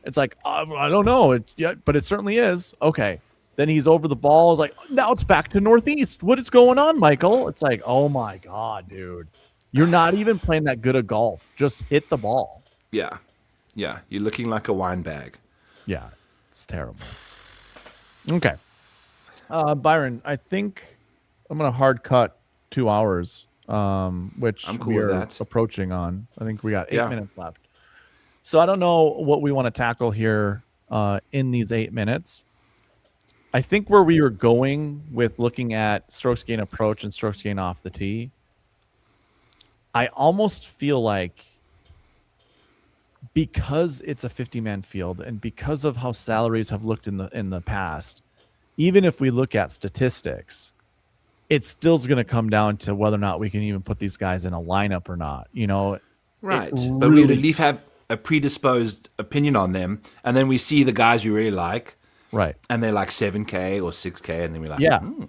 It's like, I don't know. But it certainly is. Okay. Then he's over the ball. It's like, now it's back to northeast. What is going on, Michael? It's like, oh my God, dude. You're not even playing that good of golf. Just hit the ball. Yeah. You're looking like a wine bag. Yeah. It's terrible. Okay. Byron, I think I'm going to hard cut 2 hours, which I'm cool we with are that. approaching on. I think we got 8 minutes left. So I don't know what we want to tackle here in these 8 minutes. I think where we were going with looking at strokes gain approach and strokes gain off the tee, I almost feel like because it's a 50-man field and because of how salaries have looked in the past, even if we look at statistics, it still's going to come down to whether or not we can even put these guys in a lineup or not. Right. But we at least have a predisposed opinion on them, and then we see the guys we really like, right? And they're like 7K or 6K, and then we're like,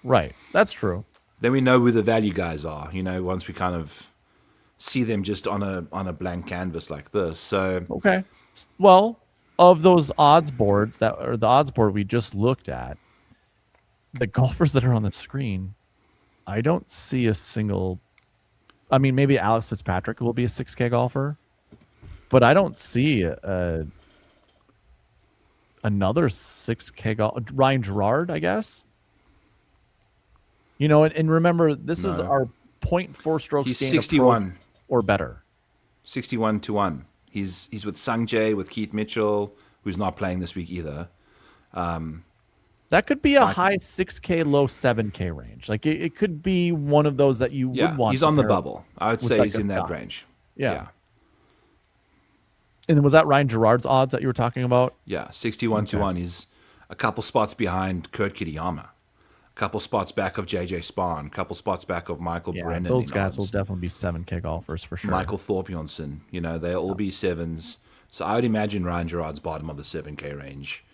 right. That's true. Then we know who the value guys are. Once we kind of see them just on a blank canvas like this. So okay. Well, of those odds boards the odds board we just looked at, the golfers that are on the screen, I don't see a single. I mean, maybe Alex Fitzpatrick will be a 6K golfer, but I don't see a another 6K golf. Ryan Gerard, I guess. You know, and remember, this is our 0.4 strokes He's gain 61 or better. 61-1. He's with Sungjae, with Keith Mitchell, who's not playing this week either. That could be a high 6K, low 7K range. Like it could be one of those that you would want. He's on the bubble. I would say he's in that range. Yeah. And was that Ryan Gerard's odds that you were talking about? Yeah, 61-1. He's a couple spots behind Kurt Kitayama, a couple spots back of JJ Spahn, a couple spots back of Michael Brennan. Those guys will definitely be 7K golfers for sure. Michael Thorbjornsson, they'll all be 7s. So I would imagine Ryan Gerard's bottom of the 7K range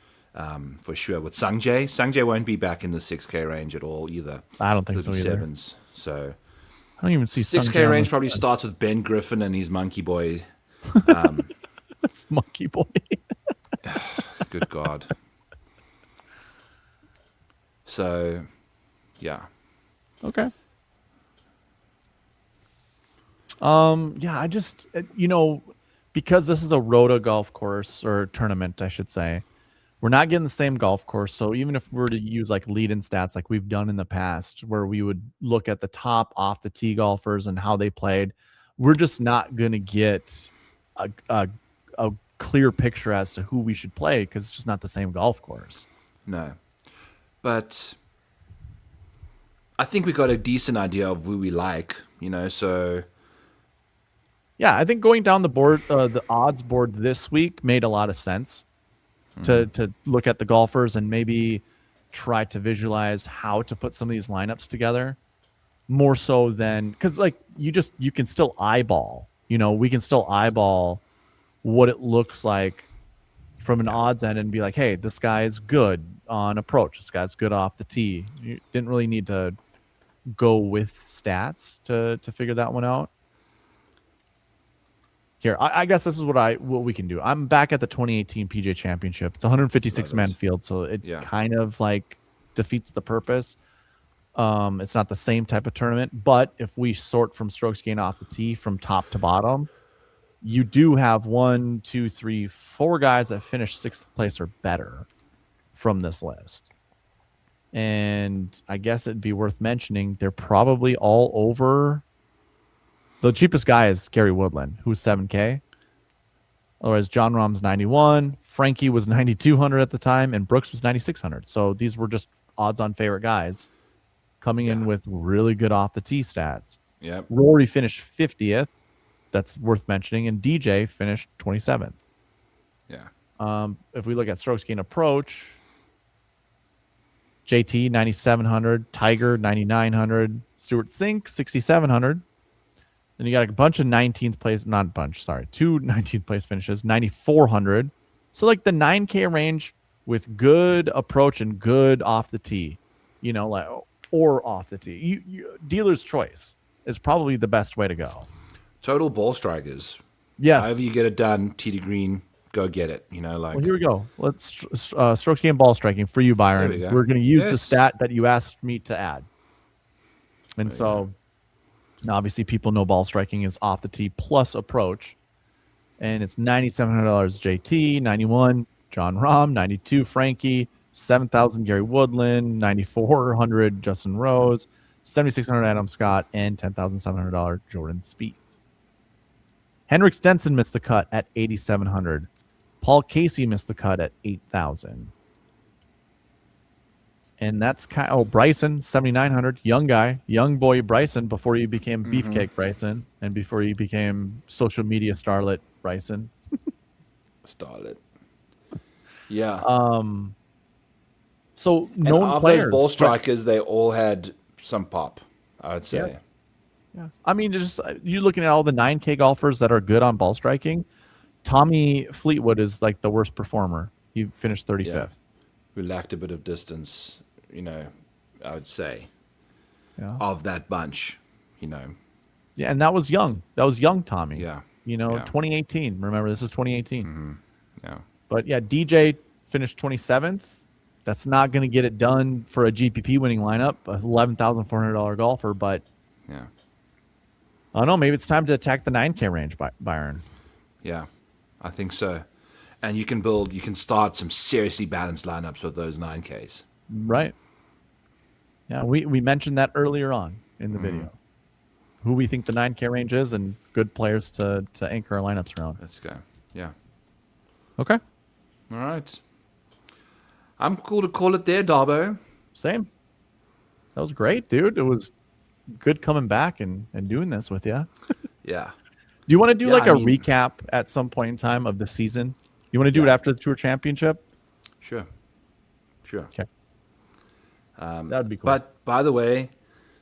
for sure. With Sungjae won't be back in the 6K range at all either. I don't think so either. 7s. So I don't even see 6K range probably starts with Ben Griffin and his Monkey Boy. It's Monkey Boy. Good God. So, yeah. Okay. I just, because this is a Rota golf course or tournament, I should say, we're not getting the same golf course. So even if we were to use like lead-in stats like we've done in the past, where we would look at the top off the tee golfers and how they played, we're just not going to get a clear picture as to who we should play because it's just not the same golf course. No. But I think we got a decent idea of who we like, so... Yeah, I think going down the board, the odds board this week made a lot of sense to look at the golfers and maybe try to visualize how to put some of these lineups together more so than because like you can still eyeball, we can still eyeball what it looks like from an odds end and be like, hey, this guy is good on approach. This guy's good off the tee. You didn't really need to go with stats to figure that one out. Here, I guess this is what we can do. I'm back at the 2018 PGA Championship. It's a 156-man field, so it kind of like defeats the purpose. It's not the same type of tournament, but if we sort from strokes gained off the tee from top to bottom, you do have 1, 2, 3, 4 guys that finish 6th place or better from this list. And I guess it'd be worth mentioning they're probably all over. The cheapest guy is Gary Woodland, who's 7K. Otherwise, John Rahm's 91. Frankie was 9,200 at the time, and Brooks was 9,600. So these were just odds-on favorite guys coming in with really good off-the-tee stats. Yep. Rory finished 50th. That's worth mentioning. And DJ finished 27th. Yeah. If we look at strokes gained approach, JT, 9,700. Tiger, 9,900. Stuart Sink, 6,700. Then you got a bunch of 19th place, not a bunch, sorry, 2 19th place finishes, 9,400. So like the 9K range with good approach and good off the tee, or off the tee. Dealer's choice is probably the best way to go. Total ball strikers. Yes. However you get it done, tee to green, go get it. Well, here we go. Let's strokes gained ball striking for you, Byron. We're going to use the stat that you asked me to add. And so... Now, obviously, people know ball striking is off the tee plus approach. And it's $9,700 JT, 91 John Rahm, 92 Frankie, 7,000 Gary Woodland, 9,400 Justin Rose, 7,600 Adam Scott, and $10,700 Jordan Spieth. Henrik Stenson missed the cut at 8,700. Paul Casey missed the cut at 8,000. And that's Bryson, 7,900, young guy, young boy Bryson before he became Beefcake Bryson and before he became social media starlet Bryson. Starlet. Yeah. So known players. Those ball strikers, they all had some pop, I would say. Yeah. I mean, just you're looking at all the 9K golfers that are good on ball striking. Tommy Fleetwood is like the worst performer. He finished 35th. Yeah. We lacked a bit of distance. I would say, of that bunch, Yeah, and that was young. That was young Tommy. Yeah. 2018. Remember, this is 2018. Mm-hmm. Yeah. But, DJ finished 27th. That's not going to get it done for a GPP winning lineup, a $11,400 golfer. But, I don't know. Maybe it's time to attack the 9K range, Byron. Yeah, I think so. And you can start some seriously balanced lineups with those 9Ks. Right. Yeah, we mentioned that earlier on in the video. Who we think the 9K range is and good players to anchor our lineups around. Let's go. Yeah. Okay. All right. I'm cool to call it there, Darbo. Same. That was great, dude. It was good coming back and doing this with you. Yeah. Do you want to do recap at some point in time of the season? You want to do it after the Tour Championship? Sure. Okay. That would be cool. But by the way,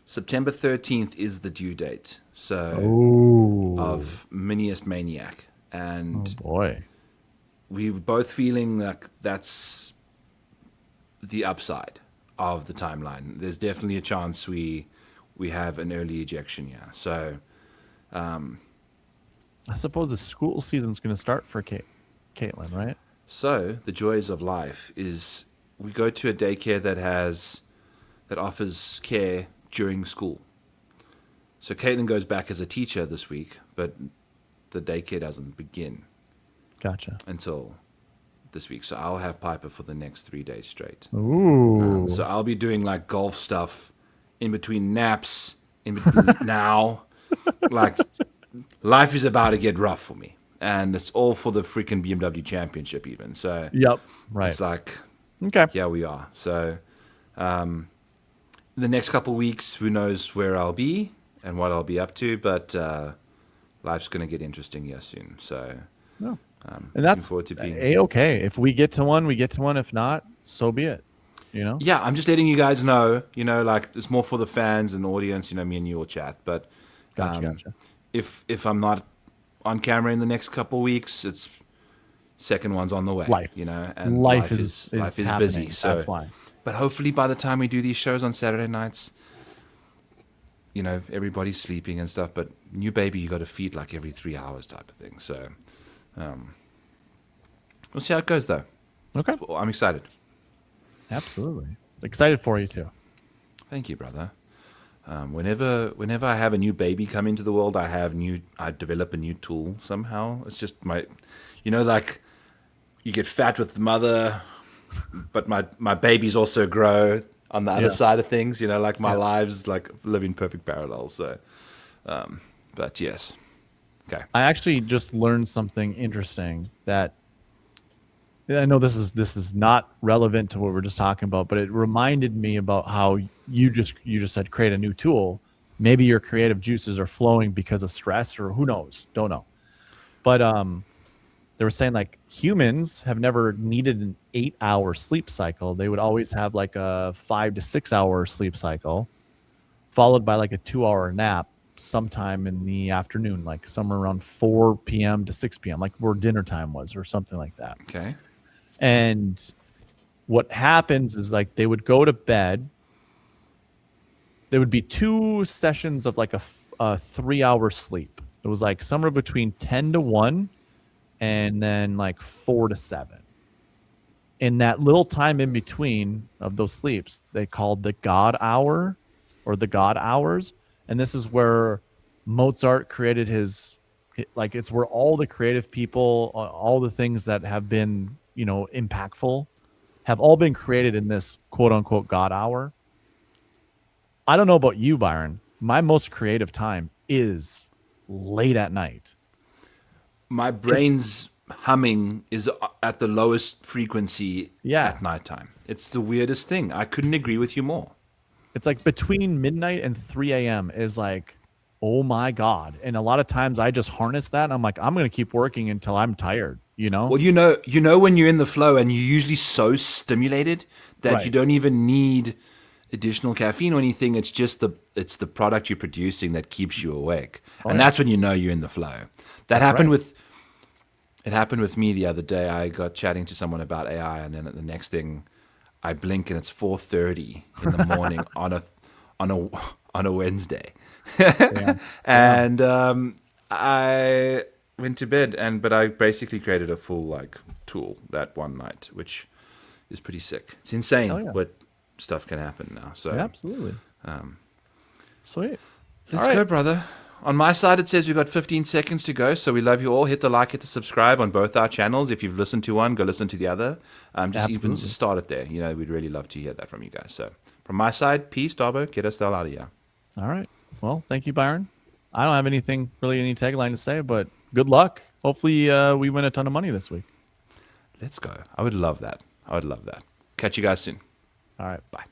September 13th is the due date. So of Miniest Maniac. And oh boy. We were both feeling like that's the upside of the timeline. There's definitely a chance we have an early ejection here. So I suppose the school season's going to start for Caitlin, right? So the joys of life is we go to a daycare that offers care during school. So Caitlin goes back as a teacher this week, but the daycare doesn't begin. Gotcha. Until this week. So I'll have Piper for the next 3 days straight. Ooh. So I'll be doing like golf stuff in between naps, in between now. Like life is about to get rough for me. And it's all for the freaking BMW championship even. So yep. Right. It's like, okay. Yeah, we are. So the next couple of weeks, who knows where I'll be and what I'll be up to, but life's going to get interesting here soon. So and that's A-okay. If we get to one, we get to one. If not, so be it. You know? Yeah, I'm just letting you guys know, like it's more for the fans and audience, me and you will chat. But gotcha. If I'm not on camera in the next couple of weeks, it's second one's on the way. Life. And life is busy. So that's why. But hopefully by the time we do these shows on Saturday nights, everybody's sleeping and stuff, but new baby you got to feed like every 3 hours type of thing. So we'll see how it goes though. Okay. So I'm excited. Absolutely. Excited for you too. Thank you, brother. Whenever I have a new baby come into the world, I develop a new tool somehow. It's just like you get fat with the mother, but my babies also grow on the other side of things, like my lives like live in perfect parallel. So, but yes. Okay. I actually just learned something interesting that I know this is not relevant to what we're just talking about, but it reminded me about how you just said create a new tool. Maybe your creative juices are flowing because of stress, or who knows? Don't know. But they were saying like humans have never needed an 8-hour sleep cycle. They would always have like a 5 to 6 hour sleep cycle, followed by like a 2-hour nap sometime in the afternoon, like somewhere around 4 p.m. to 6 p.m., like where dinner time was or something like that. Okay. And what happens is like they would go to bed. There would be 2 sessions of like a 3-hour sleep. It was like somewhere between 10 to 1 and then like 4 to 7. In that little time in between of those sleeps, they called the God hour or the God hours. And this is where Mozart created his, like, it's where all the creative people, all the things that have been, impactful have all been created in this quote unquote God hour. I don't know about you, Byron. My most creative time is late at night. My brain's humming is at the lowest frequency at nighttime. It's the weirdest thing. I couldn't agree with you more. It's like between midnight and 3 a.m. is like, oh my God. And a lot of times I just harness that and I'm like, I'm going to keep working until I'm tired, Well, when you're in the flow and you're usually so stimulated that you don't even need additional caffeine or anything. It's just it's the product you're producing that keeps you awake. That's when you're in the flow. It happened with me the other day. I got chatting to someone about AI, and then the next thing I blink and it's 4:30 in the morning on a Wednesday. And I went to bed, but I basically created a full tool that one night, which is pretty sick. It's insane what stuff can happen now. So absolutely. Sweet. Let's go, brother. On my side, it says we've got 15 seconds to go, so we love you all. Hit the like, hit the subscribe on both our channels. If you've listened to one, go listen to the other. Even just start it there. We'd really love to hear that from you guys. So from my side, peace, Darbo. Get us the hell out of here. All right. Well, thank you, Byron. I don't have any tagline to say, but good luck. Hopefully we win a ton of money this week. Let's go. I would love that. Catch you guys soon. All right. Bye.